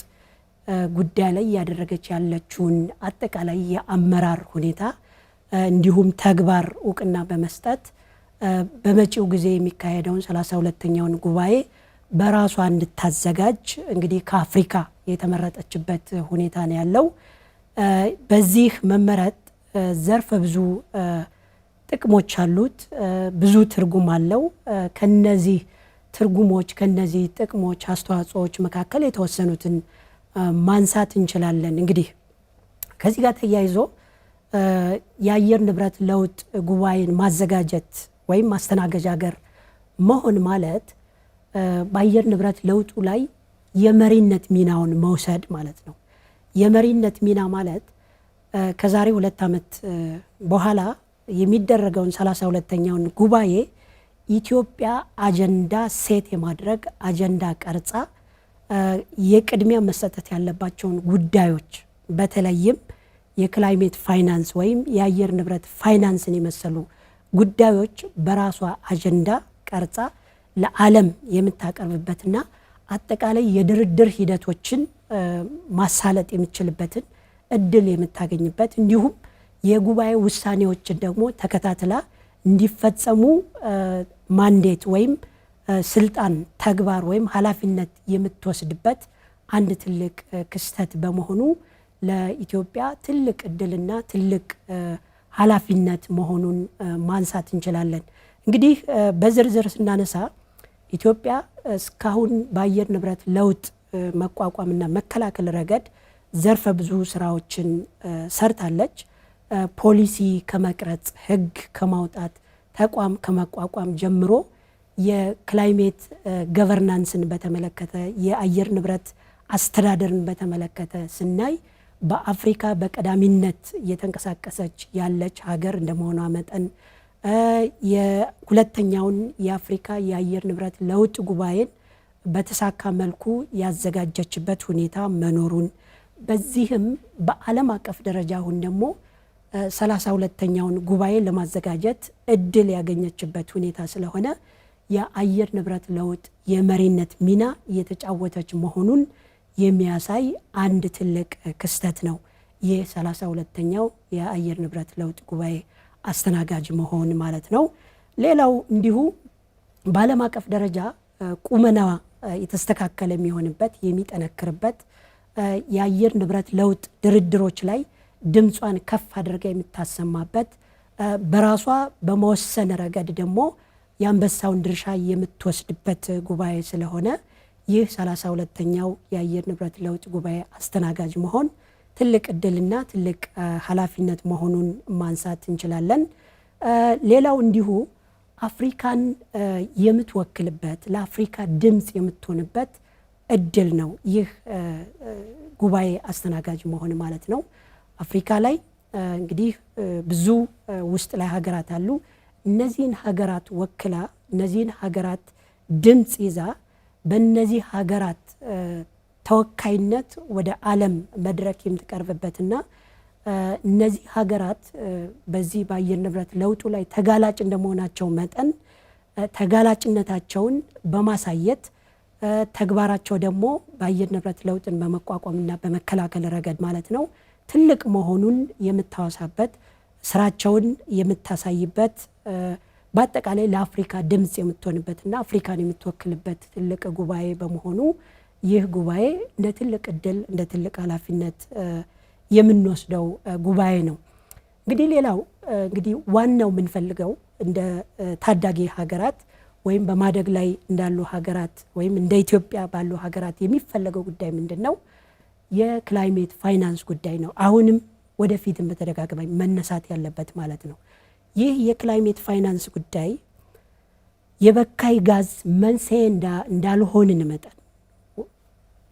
ጉዳይ ላይ እያደረገች ያለችውን አጠቃላይ የአመራር ሁኔታ እንዲሁም ተግባር እውቅና በመስጠት በመጪው ጊዜ የሚካሄደውን 32ኛውን ጉባኤ በራሷ እንድታዘጋጅ እንግዲህ ከአፍሪካ የተመረጠችበት ሁኔታ ነው ያለው። በዚህ መመረጥ ዘርፈ ብዙ ጥቅሞች አሉት፣ ብዙ ትርጉም አለው። ከነዚህ ትርጉሞች ከነዚህ ጥቅሞች አስተዋጽኦዎች መካከል የተወሰኑትን ማንሳት እንችላለን። እንግዲህ ከዚህ ጋር ተያይዞ የአየር ንብረት ለውጥ ጉባኤን ማዘጋጀት ወይም ማስተናገጃ ሀገር መሆን ማለት በአየር ንብረት ለውጡ ላይ የመሪነት ሚናውን መውሰድ ማለት ነው። የመሪነት ሚና ማለት ከዛሬ 2 ዓመት በኋላ የሚደረገውን 32ኛውን ጉባኤ ኢትዮጵያ አጀንዳ ሴት የማድረግ አጀንዳ ቀርጻ የቅድሚያ መሰጠት ያለባቸውን ጉዳዮች በተለይም የክላይሜት ፋይናንስ ወይም የአየር ንብረት ፋይናንስን የመሰሉ ጉዳዮች በራሷ አጀንዳ ቀርጻ ለዓለም የምታቀርብበትና አጠቃላይ የድርድር ሂደቶችን ማሳለጥ የምትችልበትን እድል የምታገኝበት እንዲሁም የጉባኤ ውሳኔዎችን ደግሞ ተከታትላ እንዲፈጸሙ ማንዴት ወይም ስልጣን ተግባር ወይም ኃላፊነት የምትወስድበት አንድ ትልቅ ክስተት በመሆኑ ለኢትዮጵያ ትልቅ እድልና ትልቅ ኃላፊነት መሆኑን ማንሳት እንችላለን። እንግዲህ በዝርዝር ስናነሳ ኢትዮጵያ እስካሁን በአየር ንብረት ለውጥ መቋቋምና መከላከል ረገድ ዘርፈ ብዙ ስራዎችን ሰርታለች። ፖሊሲ ከመቅረጽ፣ ህግ ከማውጣት፣ ተቋም ከማቋቋም ጀምሮ የክላይሜት ገቨርናንስን በተመለከተ የአየር ንብረት አስተዳደርን በተመለከተ ስናይ በአፍሪካ በቀዳሚነት እየተንቀሳቀሰች ያለች ሀገር እንደመሆኗ መጠን የሁለተኛውን የአፍሪካ የአየር ንብረት ለውጥ ጉባኤን በተሳካ መልኩ ያዘጋጀችበት ሁኔታ መኖሩን በዚህም በዓለም አቀፍ ደረጃ አሁን ደግሞ 32ኛውን ጉባኤ ለማዘጋጀት እድል ያገኘችበት ሁኔታ ስለሆነ የአየር ንብረት ለውጥ የመሪነት ሚና እየተጫወተች መሆኑን የሚያሳይ አንድ ትልቅ ክስተት ነው። ይህ 32ኛው የአየር ንብረት ለውጥ ጉባኤ አስተናጋጅ መሆን ማለት ነው። ሌላው እንዲሁ በዓለም አቀፍ ደረጃ ቁመና የተስተካከለ የሚሆንበት የሚጠነክርበት የአየር ንብረት ለውጥ ድርድሮች ላይ ድምጿን ከፍ አድርጋ የምታሰማበት በራሷ በመወሰን ረገድ ደግሞ የአንበሳውን ድርሻ የምትወስድበት ጉባኤ ስለሆነ ይህ 32ኛው የአየር ንብረት ለውጥ ጉባኤ አስተናጋጅ መሆን ትልቅ እድልና ትልቅ ኃላፊነት መሆኑን ማንሳት እንችላለን። ሌላው እንዲሁ አፍሪካን የምትወክልበት ለአፍሪካ ድምፅ የምትሆንበት እድል ነው ይህ ጉባኤ አስተናጋጅ መሆን ማለት ነው። አፍሪካ ላይ እንግዲህ ብዙ ውስጥ ላይ ሀገራት አሉ። እነዚህን ሀገራት ወክላ እነዚህን ሀገራት ድምፅ ይዛ በእነዚህ ሀገራት ተወካይነት ወደ ዓለም መድረክ የምትቀርብበትና እነዚህ ሀገራት በዚህ በአየር ንብረት ለውጡ ላይ ተጋላጭ እንደመሆናቸው መጠን ተጋላጭነታቸውን በማሳየት ተግባራቸው ደግሞ በአየር ንብረት ለውጥን በመቋቋምና በመከላከል ረገድ ማለት ነው ትልቅ መሆኑን የምታወሳበት ስራቸውን የምታሳይበት በአጠቃላይ ለአፍሪካ ድምፅ የምትሆንበትና አፍሪካን የምትወክልበት ትልቅ ጉባኤ በመሆኑ ይህ ጉባኤ እንደ ትልቅ እድል እንደ ትልቅ ኃላፊነት የምንወስደው ጉባኤ ነው። እንግዲህ ሌላው እንግዲህ ዋናው የምንፈልገው እንደ ታዳጊ ሀገራት ወይም በማደግ ላይ እንዳሉ ሀገራት ወይም እንደ ኢትዮጵያ ባሉ ሀገራት የሚፈለገው ጉዳይ ምንድን ነው? የክላይሜት ፋይናንስ ጉዳይ ነው። አሁንም ወደፊትም በተደጋጋሚ መነሳት ያለበት ማለት ነው። ይህ የክላይሜት ፋይናንስ ጉዳይ የበካይ ጋዝ መንስኤ እንዳልሆንን መጠን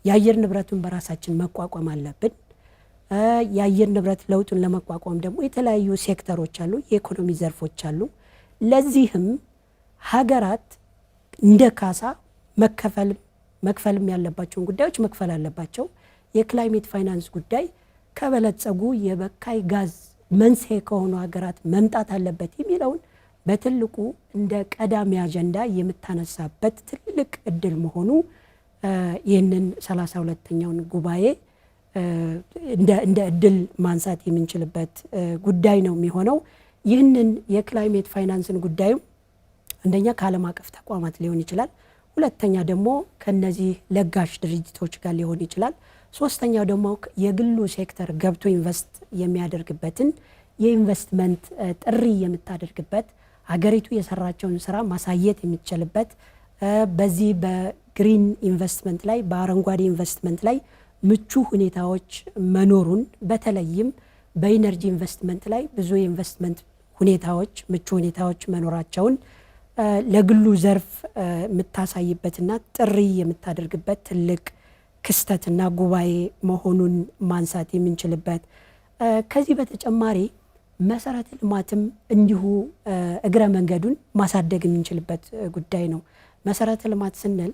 የአየር ንብረቱን በራሳችን መቋቋም አለብን። የአየር ንብረት ለውጡን ለመቋቋም ደግሞ የተለያዩ ሴክተሮች አሉ፣ የኢኮኖሚ ዘርፎች አሉ። ለዚህም ሀገራት እንደ ካሳ መክፈልም ያለባቸውን ጉዳዮች መክፈል አለባቸው። የክላይሜት ፋይናንስ ጉዳይ ከበለጸጉ የበካይ ጋዝ መንስኤ ከሆኑ ሀገራት መምጣት አለበት የሚለውን በትልቁ እንደ ቀዳሚ አጀንዳ የምታነሳበት ትልቅ እድል መሆኑ ይህንን 32ኛውን ጉባኤ እንደ እድል ማንሳት የምንችልበት ጉዳይ ነው የሚሆነው። ይህንን የክላይሜት ፋይናንስን ጉዳዩ አንደኛ ከዓለም አቀፍ ተቋማት ሊሆን ይችላል፣ ሁለተኛ ደግሞ ከነዚህ ለጋሽ ድርጅቶች ጋር ሊሆን ይችላል፣ ሶስተኛው ደግሞ የግሉ ሴክተር ገብቶ ኢንቨስት የሚያደርግበትን የኢንቨስትመንት ጥሪ የምታደርግበት ሀገሪቱ የሰራቸውን ስራ ማሳየት የሚችልበት በዚህ በግሪን ኢንቨስትመንት ላይ በአረንጓዴ ኢንቨስትመንት ላይ ምቹ ሁኔታዎች መኖሩን በተለይም በኢነርጂ ኢንቨስትመንት ላይ ብዙ የኢንቨስትመንት ሁኔታዎች ምቹ ሁኔታዎች መኖራቸውን ለግሉ ዘርፍ የምታሳይበትና ጥሪ የምታደርግበት ትልቅ ክስተትና ጉባኤ መሆኑን ማንሳት የምንችልበት ከዚህ በተጨማሪ መሰረተ ልማትም እንዲሁ እግረ መንገዱን ማሳደግ የምንችልበት ጉዳይ ነው። መሰረተ ልማት ስንል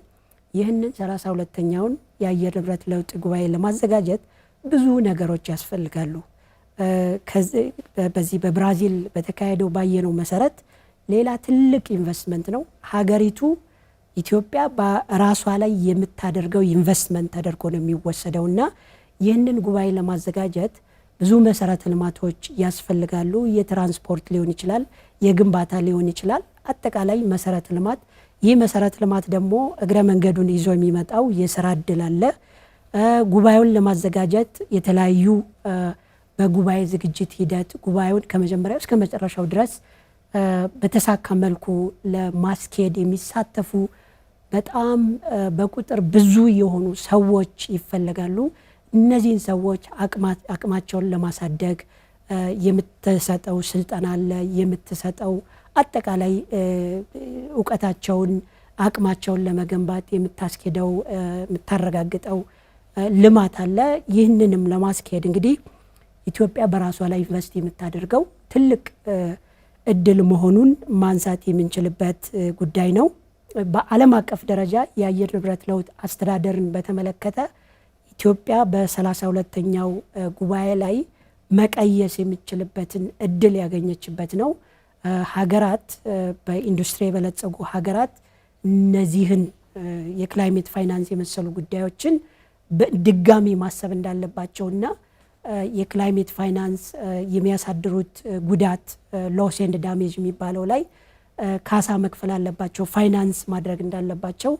ይህንን 32ኛውን የአየር ንብረት ለውጥ ጉባኤ ለማዘጋጀት ብዙ ነገሮች ያስፈልጋሉ። በዚህ በብራዚል በተካሄደው ባየነው መሰረት ሌላ ትልቅ ኢንቨስትመንት ነው። ሀገሪቱ ኢትዮጵያ በራሷ ላይ የምታደርገው ኢንቨስትመንት ተደርጎ ነው የሚወሰደውና ይህንን ጉባኤ ለማዘጋጀት ብዙ መሰረተ ልማቶች ያስፈልጋሉ። የትራንስፖርት ሊሆን ይችላል፣ የግንባታ ሊሆን ይችላል። አጠቃላይ መሰረተ ልማት ይህ መሰረተ ልማት ደግሞ እግረ መንገዱን ይዞ የሚመጣው የስራ እድል አለ። ጉባኤውን ለማዘጋጀት የተለያዩ በጉባኤ ዝግጅት ሂደት ጉባኤውን ከመጀመሪያው እስከ መጨረሻው ድረስ በተሳካ መልኩ ለማስኬድ የሚሳተፉ በጣም በቁጥር ብዙ የሆኑ ሰዎች ይፈልጋሉ። እነዚህን ሰዎች አቅማቸውን ለማሳደግ የምትሰጠው ስልጠና አለ፣ የምትሰጠው አጠቃላይ እውቀታቸውን አቅማቸውን ለመገንባት የምታስኬደው የምታረጋግጠው ልማት አለ። ይህንንም ለማስኬድ እንግዲህ ኢትዮጵያ በራሷ ላይ ኢንቨስት የምታደርገው ትልቅ እድል መሆኑን ማንሳት የምንችልበት ጉዳይ ነው። በዓለም አቀፍ ደረጃ የአየር ንብረት ለውጥ አስተዳደርን በተመለከተ ኢትዮጵያ በ32ኛው ጉባኤ ላይ መቀየስ የሚችልበትን እድል ያገኘችበት ነው። ሀገራት በኢንዱስትሪ የበለጸጉ ሀገራት እነዚህን የክላይሜት ፋይናንስ የመሰሉ ጉዳዮችን ድጋሚ ማሰብ እንዳለባቸውና የክላይሜት ፋይናንስ የሚያሳድሩት ጉዳት ሎስ ኤንድ ዳሜጅ የሚባለው ላይ ካሳ መክፈል አለባቸው፣ ፋይናንስ ማድረግ እንዳለባቸው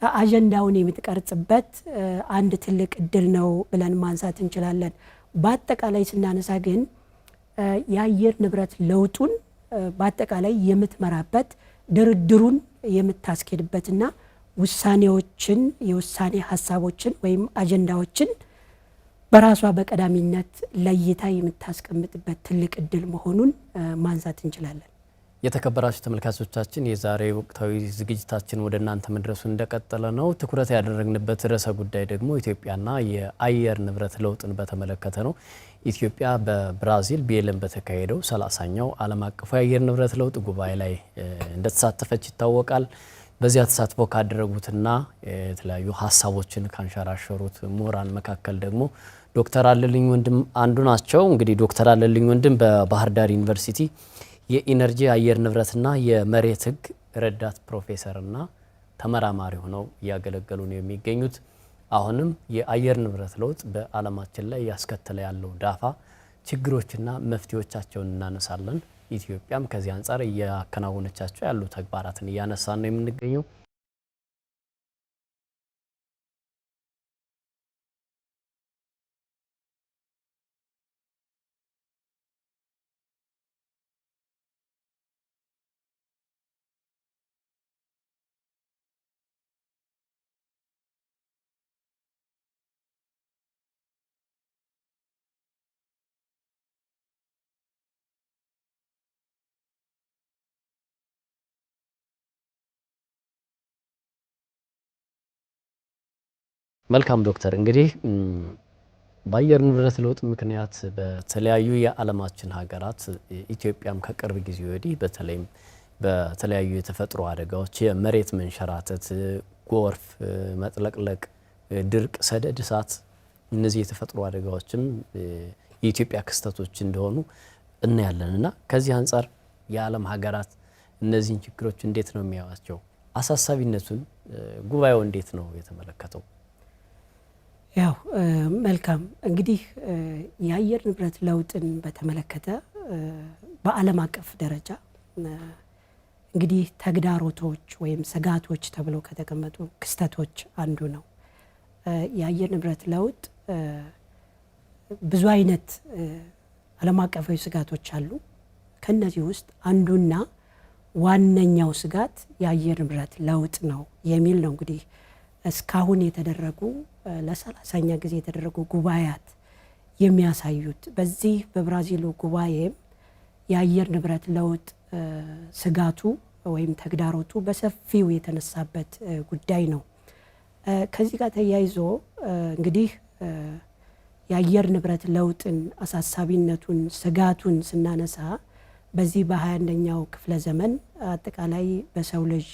አጀንዳውን የምትቀርጽበት አንድ ትልቅ እድል ነው ብለን ማንሳት እንችላለን። በአጠቃላይ ስናነሳ ግን የአየር ንብረት ለውጡን በአጠቃላይ የምትመራበት ድርድሩን የምታስኬድበትና ውሳኔዎችን የውሳኔ ሀሳቦችን ወይም አጀንዳዎችን በራሷ በቀዳሚነት ለይታ የምታስቀምጥበት ትልቅ እድል መሆኑን ማንሳት እንችላለን። የተከበራችሁ ተመልካቾቻችን የዛሬ ወቅታዊ ዝግጅታችን ወደ እናንተ መድረሱ እንደቀጠለ ነው። ትኩረት ያደረግንበት ርዕሰ ጉዳይ ደግሞ ኢትዮጵያና የአየር ንብረት ለውጥን በተመለከተ ነው። ኢትዮጵያ በብራዚል ቤለም በተካሄደው 30ኛው ዓለም አቀፍ የአየር ንብረት ለውጥ ጉባኤ ላይ እንደተሳተፈች ይታወቃል። በዚያ ተሳትፎ ካደረጉትና የተለያዩ ሀሳቦችን ካንሸራሸሩት ምሁራን መካከል ደግሞ ዶክተር አለልኝ ወንድም አንዱ ናቸው። እንግዲህ ዶክተር አለልኝ ወንድም በባህር ዳር ዩኒቨርሲቲ የኢነርጂ አየር ንብረትና የመሬት ሕግ ረዳት ፕሮፌሰርና ተመራማሪ ሆነው እያገለገሉ ነው የሚገኙት። አሁንም የአየር ንብረት ለውጥ በዓለማችን ላይ ያስከተለ ያለው ዳፋ ችግሮችና መፍትሄዎቻቸውን እናነሳለን። ኢትዮጵያም ከዚህ አንጻር እያከናወነቻቸው ያሉ ተግባራትን እያነሳን ነው የምንገኘው። መልካም ዶክተር፣ እንግዲህ በአየር ንብረት ለውጥ ምክንያት በተለያዩ የዓለማችን ሀገራት ኢትዮጵያም ከቅርብ ጊዜ ወዲህ በተለይም በተለያዩ የተፈጥሮ አደጋዎች የመሬት መንሸራተት፣ ጎርፍ፣ መጥለቅለቅ፣ ድርቅ፣ ሰደድ እሳት እነዚህ የተፈጥሮ አደጋዎችም የኢትዮጵያ ክስተቶች እንደሆኑ እናያለን እና ከዚህ አንጻር የዓለም ሀገራት እነዚህን ችግሮች እንዴት ነው የሚያዩዋቸው? አሳሳቢነቱን ጉባኤው እንዴት ነው የተመለከተው? ያው መልካም እንግዲህ የአየር ንብረት ለውጥን በተመለከተ በዓለም አቀፍ ደረጃ እንግዲህ ተግዳሮቶች ወይም ስጋቶች ተብለው ከተቀመጡ ክስተቶች አንዱ ነው። የአየር ንብረት ለውጥ ብዙ አይነት ዓለም አቀፋዊ ስጋቶች አሉ። ከነዚህ ውስጥ አንዱና ዋነኛው ስጋት የአየር ንብረት ለውጥ ነው የሚል ነው። እንግዲህ እስካሁን የተደረጉ ለ30ኛ ጊዜ የተደረጉ ጉባኤያት የሚያሳዩት በዚህ በብራዚሉ ጉባኤም የአየር ንብረት ለውጥ ስጋቱ ወይም ተግዳሮቱ በሰፊው የተነሳበት ጉዳይ ነው። ከዚህ ጋር ተያይዞ እንግዲህ የአየር ንብረት ለውጥን አሳሳቢነቱን ስጋቱን ስናነሳ በዚህ በ21ኛው ክፍለ ዘመን አጠቃላይ በሰው ልጅ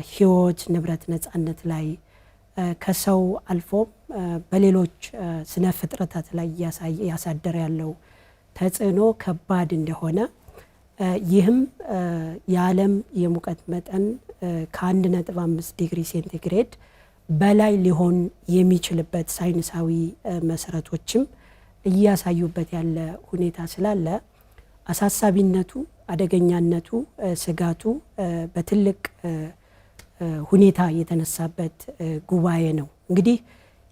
ሕይወት ንብረት ነጻነት ላይ ከሰው አልፎም በሌሎች ስነ ፍጥረታት ላይ ያሳደረ ያለው ተጽዕኖ ከባድ እንደሆነ ይህም የዓለም የሙቀት መጠን ከ1.5 ዲግሪ ሴንቲግሬድ በላይ ሊሆን የሚችልበት ሳይንሳዊ መሰረቶችም እያሳዩበት ያለ ሁኔታ ስላለ አሳሳቢነቱ፣ አደገኛነቱ፣ ስጋቱ በትልቅ ሁኔታ የተነሳበት ጉባኤ ነው። እንግዲህ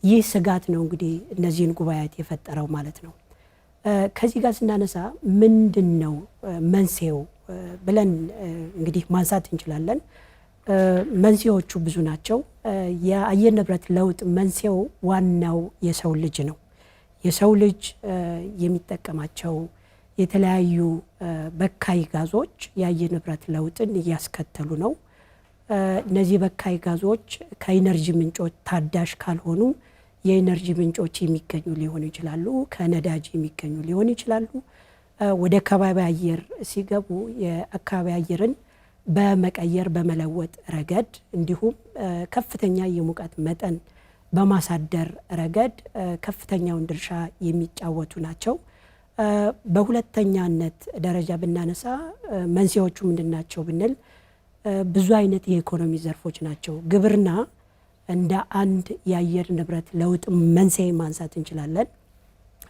ይህ ስጋት ነው እንግዲህ እነዚህን ጉባኤያት የፈጠረው ማለት ነው። ከዚህ ጋር ስናነሳ ምንድን ነው መንስኤው ብለን እንግዲህ ማንሳት እንችላለን። መንስኤዎቹ ብዙ ናቸው። የአየር ንብረት ለውጥ መንስኤው ዋናው የሰው ልጅ ነው። የሰው ልጅ የሚጠቀማቸው የተለያዩ በካይ ጋዞች የአየር ንብረት ለውጥን እያስከተሉ ነው። እነዚህ በካይ ጋዞች ከኢነርጂ ምንጮች ታዳሽ ካልሆኑ የኢነርጂ ምንጮች የሚገኙ ሊሆኑ ይችላሉ፣ ከነዳጅ የሚገኙ ሊሆኑ ይችላሉ። ወደ ከባቢ አየር ሲገቡ የአካባቢ አየርን በመቀየር በመለወጥ ረገድ እንዲሁም ከፍተኛ የሙቀት መጠን በማሳደር ረገድ ከፍተኛውን ድርሻ የሚጫወቱ ናቸው። በሁለተኛነት ደረጃ ብናነሳ መንስኤዎቹ ምንድናቸው ብንል ብዙ አይነት የኢኮኖሚ ዘርፎች ናቸው። ግብርና እንደ አንድ የአየር ንብረት ለውጥ መንስኤ ማንሳት እንችላለን።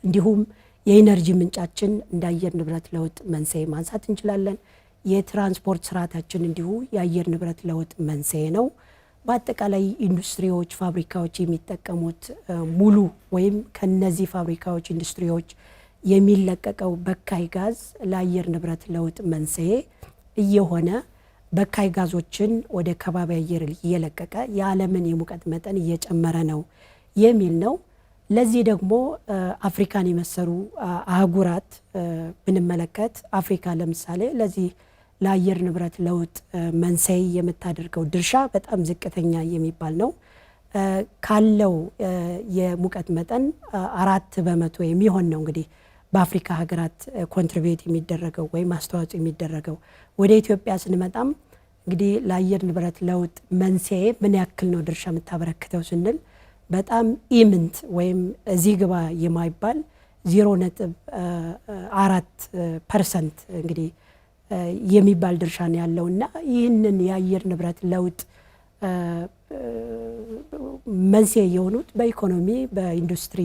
እንዲሁም የኢነርጂ ምንጫችን እንደ አየር ንብረት ለውጥ መንስኤ ማንሳት እንችላለን። የትራንስፖርት ስርዓታችን እንዲሁ የአየር ንብረት ለውጥ መንስኤ ነው። በአጠቃላይ ኢንዱስትሪዎች፣ ፋብሪካዎች የሚጠቀሙት ሙሉ ወይም ከነዚህ ፋብሪካዎች፣ ኢንዱስትሪዎች የሚለቀቀው በካይ ጋዝ ለአየር ንብረት ለውጥ መንስኤ እየሆነ በካይ ጋዞችን ወደ ከባቢ አየር እየለቀቀ የዓለምን የሙቀት መጠን እየጨመረ ነው የሚል ነው። ለዚህ ደግሞ አፍሪካን የመሰሉ አህጉራት ብንመለከት አፍሪካ ለምሳሌ ለዚህ ለአየር ንብረት ለውጥ መንስኤ የምታደርገው ድርሻ በጣም ዝቅተኛ የሚባል ነው። ካለው የሙቀት መጠን 4 በመቶ የሚሆን ነው እንግዲህ በአፍሪካ ሀገራት ኮንትሪቢዩት የሚደረገው ወይም አስተዋጽኦ የሚደረገው። ወደ ኢትዮጵያ ስንመጣም እንግዲህ ለአየር ንብረት ለውጥ መንስኤ ምን ያክል ነው ድርሻ የምታበረክተው ስንል በጣም ኢምንት ወይም እዚህ ግባ የማይባል 0.4% እንግዲህ የሚባል ድርሻ ነው ያለው እና ይህንን የአየር ንብረት ለውጥ መንስኤ የሆኑት በኢኮኖሚ በኢንዱስትሪ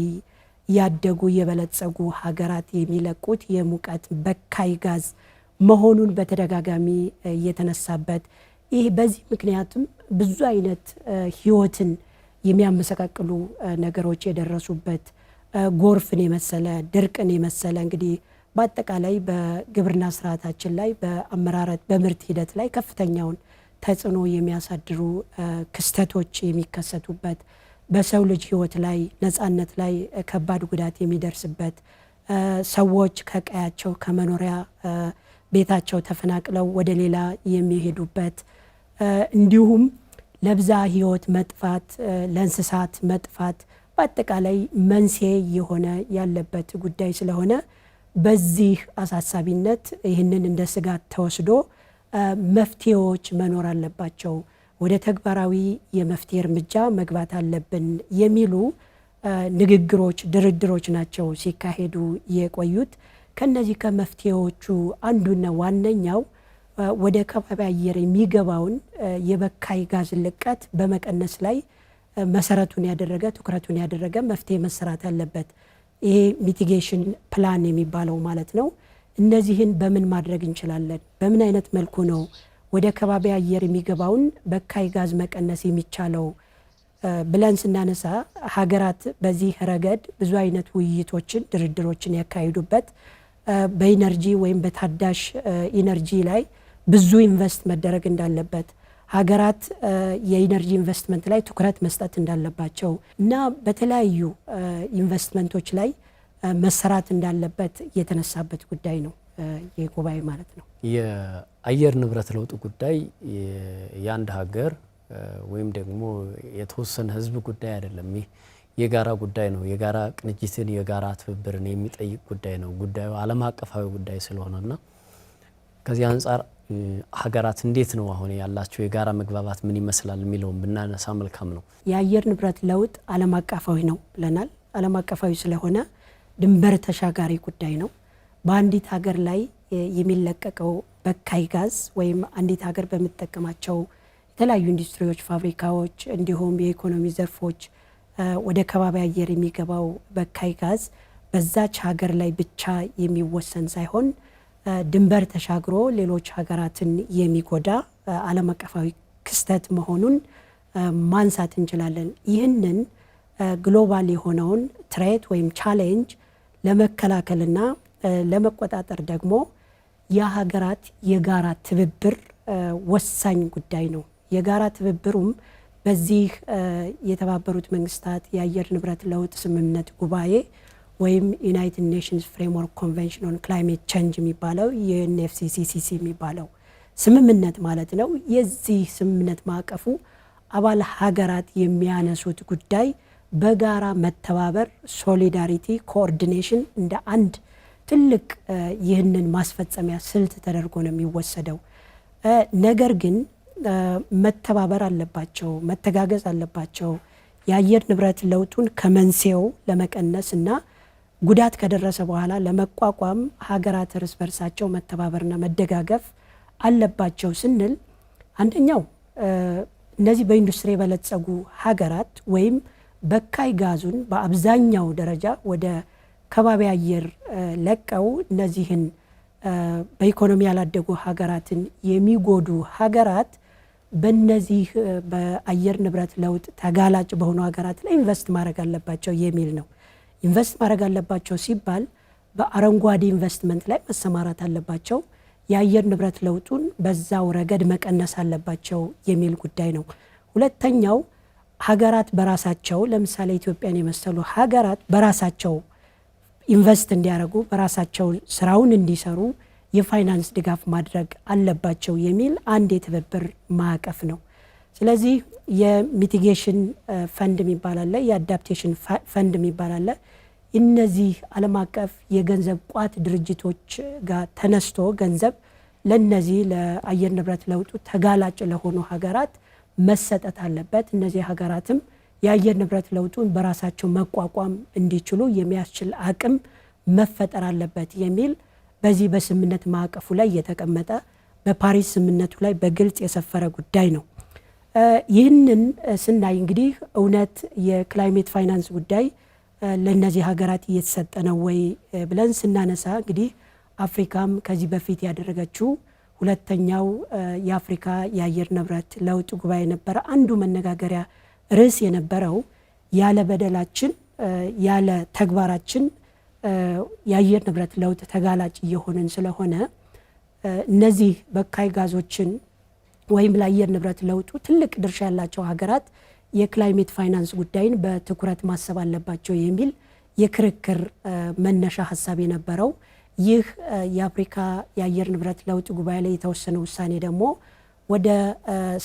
ያደጉ የበለጸጉ ሀገራት የሚለቁት የሙቀት በካይ ጋዝ መሆኑን በተደጋጋሚ የተነሳበት ይህ በዚህ ምክንያቱም ብዙ አይነት ህይወትን የሚያመሰቃቅሉ ነገሮች የደረሱበት ጎርፍን የመሰለ ድርቅን የመሰለ እንግዲህ በአጠቃላይ በግብርና ስርዓታችን ላይ በአመራረት በምርት ሂደት ላይ ከፍተኛውን ተጽዕኖ የሚያሳድሩ ክስተቶች የሚከሰቱበት በሰው ልጅ ህይወት ላይ ነጻነት ላይ ከባድ ጉዳት የሚደርስበት ሰዎች ከቀያቸው ከመኖሪያ ቤታቸው ተፈናቅለው ወደ ሌላ የሚሄዱበት እንዲሁም ለብዛ ህይወት መጥፋት ለእንስሳት መጥፋት በአጠቃላይ መንስኤ የሆነ ያለበት ጉዳይ ስለሆነ በዚህ አሳሳቢነት ይህንን እንደ ስጋት ተወስዶ መፍትሄዎች መኖር አለባቸው፣ ወደ ተግባራዊ የመፍትሄ እርምጃ መግባት አለብን የሚሉ ንግግሮች፣ ድርድሮች ናቸው ሲካሄዱ የቆዩት። ከነዚህ ከመፍትሄዎቹ አንዱና ዋነኛው ወደ ከባቢ አየር የሚገባውን የበካይ ጋዝ ልቀት በመቀነስ ላይ መሰረቱን ያደረገ ትኩረቱን ያደረገ መፍትሄ መሰራት አለበት። ይሄ ሚቲጌሽን ፕላን የሚባለው ማለት ነው። እነዚህን በምን ማድረግ እንችላለን? በምን አይነት መልኩ ነው ወደ ከባቢ አየር የሚገባውን በካይ ጋዝ መቀነስ የሚቻለው ብለን ስናነሳ ሀገራት በዚህ ረገድ ብዙ አይነት ውይይቶችን ድርድሮችን ያካሂዱበት በኢነርጂ ወይም በታዳሽ ኢነርጂ ላይ ብዙ ኢንቨስት መደረግ እንዳለበት ሀገራት የኢነርጂ ኢንቨስትመንት ላይ ትኩረት መስጠት እንዳለባቸው እና በተለያዩ ኢንቨስትመንቶች ላይ መሰራት እንዳለበት የተነሳበት ጉዳይ ነው ይህ ጉባኤ ማለት ነው። አየር ንብረት ለውጥ ጉዳይ የአንድ ሀገር ወይም ደግሞ የተወሰነ ህዝብ ጉዳይ አይደለም። የጋራ ጉዳይ ነው። የጋራ ቅንጅትን የጋራ ትብብርን የሚጠይቅ ጉዳይ ነው። ጉዳዩ ዓለም አቀፋዊ ጉዳይ ስለሆነና ከዚህ አንፃር ሀገራት እንዴት ነው አሁን ያላቸው የጋራ መግባባት ምን ይመስላል የሚለውን ብናነሳ መልካም ነው። የአየር ንብረት ለውጥ ዓለም አቀፋዊ ነው ብለናል። ዓለም አቀፋዊ ስለሆነ ድንበር ተሻጋሪ ጉዳይ ነው። በአንዲት ሀገር ላይ የሚለቀቀው በካይ ጋዝ ወይም አንዲት ሀገር በምትጠቀማቸው የተለያዩ ኢንዱስትሪዎች፣ ፋብሪካዎች እንዲሁም የኢኮኖሚ ዘርፎች ወደ ከባቢ አየር የሚገባው በካይ ጋዝ በዛች ሀገር ላይ ብቻ የሚወሰን ሳይሆን ድንበር ተሻግሮ ሌሎች ሀገራትን የሚጎዳ ዓለም አቀፋዊ ክስተት መሆኑን ማንሳት እንችላለን። ይህንን ግሎባል የሆነውን ትሬት ወይም ቻሌንጅ ለመከላከልና ለመቆጣጠር ደግሞ የሀገራት የጋራ ትብብር ወሳኝ ጉዳይ ነው። የጋራ ትብብሩም በዚህ የተባበሩት መንግስታት የአየር ንብረት ለውጥ ስምምነት ጉባኤ ወይም ዩናይትድ ኔሽንስ ፍሬምወርክ ኮንቬንሽን ኦን ክላይሜት ቼንጅ የሚባለው የዩኤንኤፍሲሲሲ የሚባለው ስምምነት ማለት ነው። የዚህ ስምምነት ማዕቀፉ አባል ሀገራት የሚያነሱት ጉዳይ በጋራ መተባበር፣ ሶሊዳሪቲ፣ ኮኦርዲኔሽን እንደ አንድ ትልቅ ይህንን ማስፈጸሚያ ስልት ተደርጎ ነው የሚወሰደው። ነገር ግን መተባበር አለባቸው፣ መተጋገዝ አለባቸው። የአየር ንብረት ለውጡን ከመንስኤው ለመቀነስ እና ጉዳት ከደረሰ በኋላ ለመቋቋም ሀገራት እርስ በርሳቸው መተባበርና መደጋገፍ አለባቸው ስንል አንደኛው እነዚህ በኢንዱስትሪ የበለጸጉ ሀገራት ወይም በካይ ጋዙን በአብዛኛው ደረጃ ወደ ከባቢ አየር ለቀው እነዚህን በኢኮኖሚ ያላደጉ ሀገራትን የሚጎዱ ሀገራት በእነዚህ በአየር ንብረት ለውጥ ተጋላጭ በሆኑ ሀገራት ላይ ኢንቨስት ማድረግ አለባቸው የሚል ነው። ኢንቨስት ማድረግ አለባቸው ሲባል በአረንጓዴ ኢንቨስትመንት ላይ መሰማራት አለባቸው፣ የአየር ንብረት ለውጡን በዛው ረገድ መቀነስ አለባቸው የሚል ጉዳይ ነው። ሁለተኛው ሀገራት በራሳቸው ለምሳሌ ኢትዮጵያን የመሰሉ ሀገራት በራሳቸው ኢንቨስት እንዲያደርጉ በራሳቸው ስራውን እንዲሰሩ የፋይናንስ ድጋፍ ማድረግ አለባቸው የሚል አንድ የትብብር ማዕቀፍ ነው። ስለዚህ የሚቲጌሽን ፈንድ የሚባል አለ፣ የአዳፕቴሽን ፈንድ የሚባል አለ። እነዚህ ዓለም አቀፍ የገንዘብ ቋት ድርጅቶች ጋር ተነስቶ ገንዘብ ለነዚህ ለአየር ንብረት ለውጡ ተጋላጭ ለሆኑ ሀገራት መሰጠት አለበት። እነዚህ ሀገራትም የአየር ንብረት ለውጡን በራሳቸው መቋቋም እንዲችሉ የሚያስችል አቅም መፈጠር አለበት የሚል በዚህ በስምምነት ማዕቀፉ ላይ የተቀመጠ በፓሪስ ስምምነቱ ላይ በግልጽ የሰፈረ ጉዳይ ነው። ይህንን ስናይ እንግዲህ እውነት የክላይሜት ፋይናንስ ጉዳይ ለነዚህ ሀገራት እየተሰጠ ነው ወይ ብለን ስናነሳ እንግዲህ አፍሪካም ከዚህ በፊት ያደረገችው ሁለተኛው የአፍሪካ የአየር ንብረት ለውጥ ጉባኤ ነበረ። አንዱ መነጋገሪያ ርዕስ የነበረው ያለ በደላችን ያለ ተግባራችን የአየር ንብረት ለውጥ ተጋላጭ እየሆንን ስለሆነ እነዚህ በካይ ጋዞችን ወይም ለአየር ንብረት ለውጡ ትልቅ ድርሻ ያላቸው ሀገራት የክላይሜት ፋይናንስ ጉዳይን በትኩረት ማሰብ አለባቸው የሚል የክርክር መነሻ ሀሳብ የነበረው ይህ የአፍሪካ የአየር ንብረት ለውጥ ጉባኤ ላይ የተወሰነ ውሳኔ ደግሞ ወደ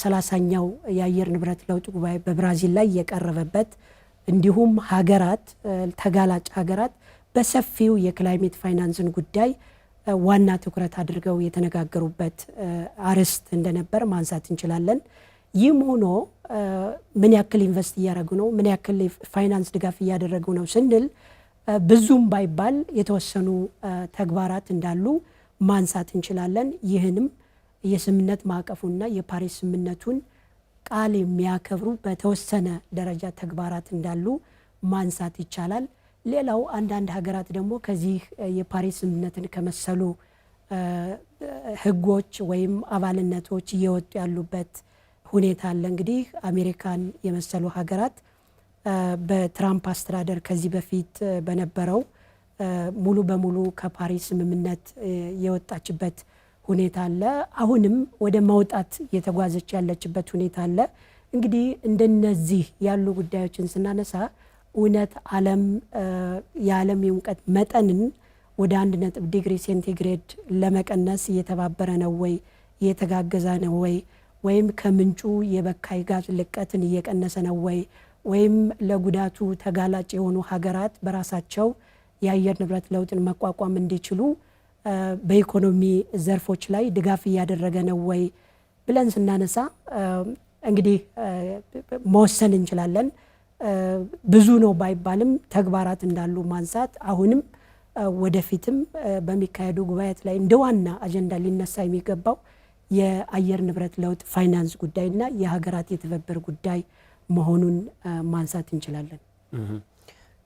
30ኛው የአየር ንብረት ለውጥ ጉባኤ በብራዚል ላይ የቀረበበት እንዲሁም ሀገራት ተጋላጭ ሀገራት በሰፊው የክላይሜት ፋይናንስን ጉዳይ ዋና ትኩረት አድርገው የተነጋገሩበት አርዕስት እንደነበር ማንሳት እንችላለን። ይህም ሆኖ ምን ያክል ኢንቨስት እያደረጉ ነው፣ ምን ያክል ፋይናንስ ድጋፍ እያደረጉ ነው ስንል ብዙም ባይባል የተወሰኑ ተግባራት እንዳሉ ማንሳት እንችላለን። ይህንም የስምምነት ማዕቀፉና የፓሪስ ስምምነቱን ቃል የሚያከብሩ በተወሰነ ደረጃ ተግባራት እንዳሉ ማንሳት ይቻላል። ሌላው አንዳንድ ሀገራት ደግሞ ከዚህ የፓሪስ ስምምነትን ከመሰሉ ህጎች ወይም አባልነቶች እየወጡ ያሉበት ሁኔታ አለ። እንግዲህ አሜሪካን የመሰሉ ሀገራት በትራምፕ አስተዳደር ከዚህ በፊት በነበረው ሙሉ በሙሉ ከፓሪስ ስምምነት የወጣችበት ሁኔታ አለ። አሁንም ወደ ማውጣት እየተጓዘች ያለችበት ሁኔታ አለ። እንግዲህ እንደነዚህ ያሉ ጉዳዮችን ስናነሳ እውነት የዓለም የሙቀት መጠንን ወደ 1 ዲግሪ ሴንቲግሬድ ለመቀነስ እየተባበረ ነው ወይ የተጋገዘ ነው ወይ ወይም ከምንጩ የበካይ ጋዝ ልቀትን እየቀነሰ ነው ወይ ወይም ለጉዳቱ ተጋላጭ የሆኑ ሀገራት በራሳቸው የአየር ንብረት ለውጥን መቋቋም እንዲችሉ በኢኮኖሚ ዘርፎች ላይ ድጋፍ እያደረገ ነው ወይ ብለን ስናነሳ እንግዲህ መወሰን እንችላለን። ብዙ ነው ባይባልም ተግባራት እንዳሉ ማንሳት አሁንም ወደፊትም በሚካሄዱ ጉባኤት ላይ እንደ ዋና አጀንዳ ሊነሳ የሚገባው የአየር ንብረት ለውጥ ፋይናንስ ጉዳይና የሀገራት የትብብር ጉዳይ መሆኑን ማንሳት እንችላለን።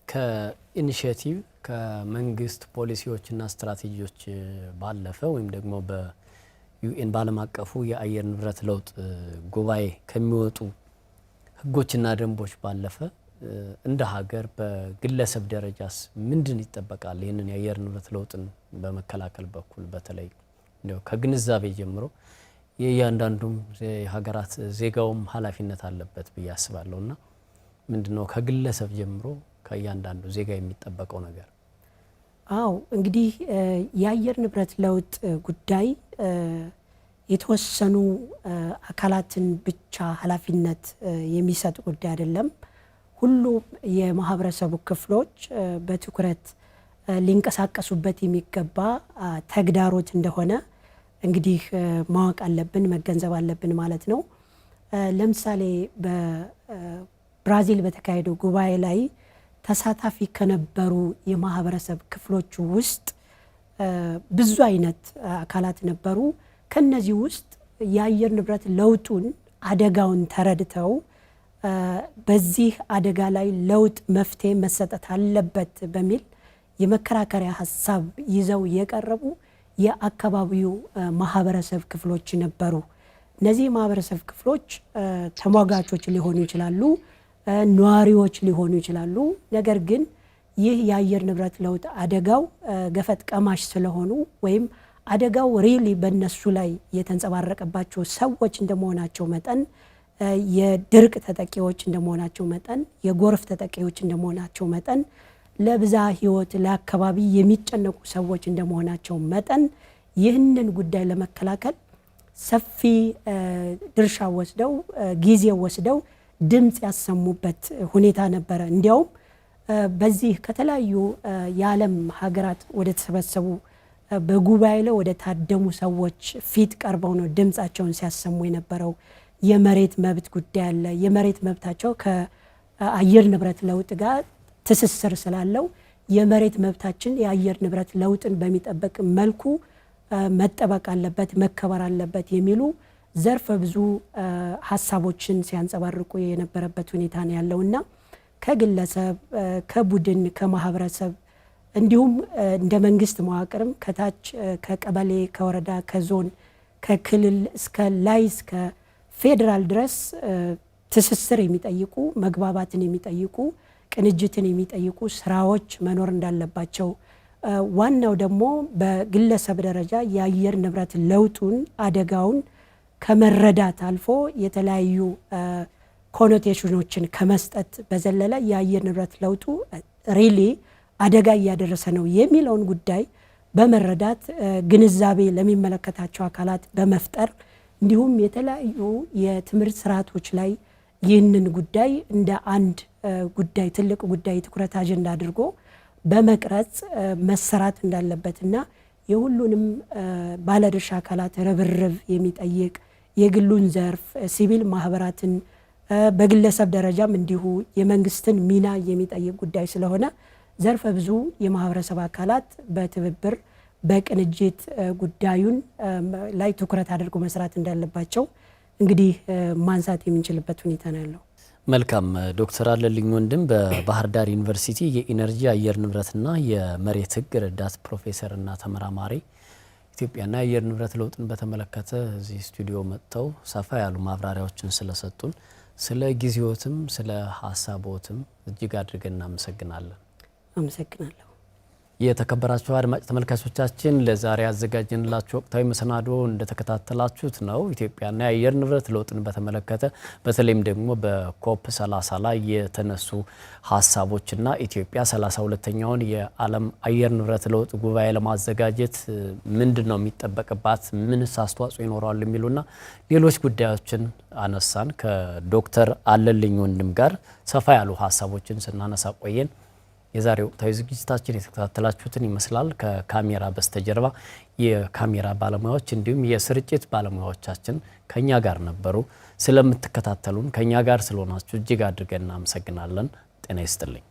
ከኢኒሺየቲቭ ከመንግስት ፖሊሲዎችና ስትራቴጂዎች ባለፈ ወይም ደግሞ በዩኤን ባለም አቀፉ የአየር ንብረት ለውጥ ጉባኤ ከሚወጡ ህጎችና ደንቦች ባለፈ እንደ ሀገር በግለሰብ ደረጃስ ምንድን ይጠበቃል? ይህንን የአየር ንብረት ለውጥን በመከላከል በኩል በተለይ እንደው ከግንዛቤ ጀምሮ የእያንዳንዱም ሀገራት ዜጋውም ኃላፊነት አለበት ብዬ አስባለሁና ምንድነው ከግለሰብ ጀምሮ ከእያንዳንዱ ዜጋ የሚጠበቀው ነገር? አው እንግዲህ የአየር ንብረት ለውጥ ጉዳይ የተወሰኑ አካላትን ብቻ ኃላፊነት የሚሰጥ ጉዳይ አይደለም። ሁሉም የማህበረሰቡ ክፍሎች በትኩረት ሊንቀሳቀሱበት የሚገባ ተግዳሮት እንደሆነ እንግዲህ ማወቅ አለብን፣ መገንዘብ አለብን ማለት ነው። ለምሳሌ በብራዚል በተካሄደው ጉባኤ ላይ ተሳታፊ ከነበሩ የማህበረሰብ ክፍሎች ውስጥ ብዙ አይነት አካላት ነበሩ። ከነዚህ ውስጥ የአየር ንብረት ለውጡን አደጋውን ተረድተው በዚህ አደጋ ላይ ለውጥ መፍትሄ መሰጠት አለበት በሚል የመከራከሪያ ሀሳብ ይዘው የቀረቡ የአካባቢው ማህበረሰብ ክፍሎች ነበሩ። እነዚህ ማህበረሰብ ክፍሎች ተሟጋቾች ሊሆኑ ይችላሉ፣ ነዋሪዎች ሊሆኑ ይችላሉ። ነገር ግን ይህ የአየር ንብረት ለውጥ አደጋው ገፈት ቀማሽ ስለሆኑ ወይም አደጋው ሪሊ በእነሱ ላይ የተንጸባረቀባቸው ሰዎች እንደመሆናቸው መጠን፣ የድርቅ ተጠቂዎች እንደመሆናቸው መጠን፣ የጎርፍ ተጠቂዎች እንደመሆናቸው መጠን፣ ለብዛ ህይወት ለአካባቢ የሚጨነቁ ሰዎች እንደመሆናቸው መጠን ይህንን ጉዳይ ለመከላከል ሰፊ ድርሻ ወስደው ጊዜ ወስደው ድምጽ ያሰሙበት ሁኔታ ነበረ። እንዲያውም በዚህ ከተለያዩ የዓለም ሀገራት ወደ ተሰበሰቡ በጉባኤ ላይ ወደ ታደሙ ሰዎች ፊት ቀርበው ነው ድምጻቸውን ሲያሰሙ የነበረው። የመሬት መብት ጉዳይ አለ። የመሬት መብታቸው ከአየር ንብረት ለውጥ ጋር ትስስር ስላለው የመሬት መብታችን የአየር ንብረት ለውጥን በሚጠበቅ መልኩ መጠበቅ አለበት፣ መከበር አለበት የሚሉ ዘርፈ ብዙ ሀሳቦችን ሲያንጸባርቁ የነበረበት ሁኔታ ነው ያለውና ከግለሰብ፣ ከቡድን፣ ከማህበረሰብ እንዲሁም እንደ መንግስት መዋቅርም ከታች ከቀበሌ፣ ከወረዳ፣ ከዞን፣ ከክልል እስከ ላይ እስከ ፌዴራል ድረስ ትስስር የሚጠይቁ መግባባትን የሚጠይቁ ቅንጅትን የሚጠይቁ ስራዎች መኖር እንዳለባቸው፣ ዋናው ደግሞ በግለሰብ ደረጃ የአየር ንብረት ለውጡን አደጋውን ከመረዳት አልፎ የተለያዩ ኮኖቴሽኖችን ከመስጠት በዘለለ የአየር ንብረት ለውጡ ሪሊ አደጋ እያደረሰ ነው የሚለውን ጉዳይ በመረዳት ግንዛቤ ለሚመለከታቸው አካላት በመፍጠር እንዲሁም የተለያዩ የትምህርት ስርዓቶች ላይ ይህንን ጉዳይ እንደ አንድ ጉዳይ ትልቅ ጉዳይ ትኩረት አጀንዳ አድርጎ በመቅረጽ መሰራት እንዳለበትና የሁሉንም ባለድርሻ አካላት ርብርብ የሚጠይቅ የግሉን ዘርፍ ሲቪል ማህበራትን በግለሰብ ደረጃም እንዲሁ የመንግስትን ሚና የሚጠይቅ ጉዳይ ስለሆነ ዘርፈ ብዙ የማህበረሰብ አካላት በትብብር በቅንጅት ጉዳዩን ላይ ትኩረት አድርጎ መስራት እንዳለባቸው እንግዲህ ማንሳት የምንችልበት ሁኔታ ነው ያለው። መልካም ዶክተር አለልኝ ወንድም በባህር ዳር ዩኒቨርሲቲ የኢነርጂ አየር ንብረትና የመሬት ህግ ረዳት ፕሮፌሰርና ተመራማሪ ኢትዮጵያና የአየር ንብረት ለውጥን በተመለከተ እዚህ ስቱዲዮ መጥተው ሰፋ ያሉ ማብራሪያዎችን ስለሰጡን ስለ ጊዜዎትም ስለ ሀሳቦትም እጅግ አድርገን እናመሰግናለን። አመሰግናለሁ። የተከበራችሁ አድማጭ ተመልካቾቻችን ለዛሬ ያዘጋጀንላችሁ ወቅታዊ መሰናዶ እንደተከታተላችሁት ነው። ኢትዮጵያና የአየር ንብረት ለውጥን በተመለከተ በተለይም ደግሞ በኮፕ 30 ላይ የተነሱ ሀሳቦችና ኢትዮጵያ 32ኛውን የዓለም አየር ንብረት ለውጥ ጉባኤ ለማዘጋጀት ምንድነው የሚጠበቅባት፣ ምንስ አስተዋጽኦ ይኖራል የሚሉና ሌሎች ጉዳዮችን አነሳን። ከዶክተር አለልኝ ወንድም ጋር ሰፋ ያሉ ሀሳቦችን ስናነሳ ቆየን። የዛሬ ወቅታዊ ዝግጅታችን የተከታተላችሁትን ይመስላል። ከካሜራ በስተጀርባ የካሜራ ባለሙያዎች እንዲሁም የስርጭት ባለሙያዎቻችን ከኛ ጋር ነበሩ። ስለምትከታተሉን ከኛ ጋር ስለሆናችሁ እጅግ አድርገን እናመሰግናለን። ጤና ይስጥልኝ።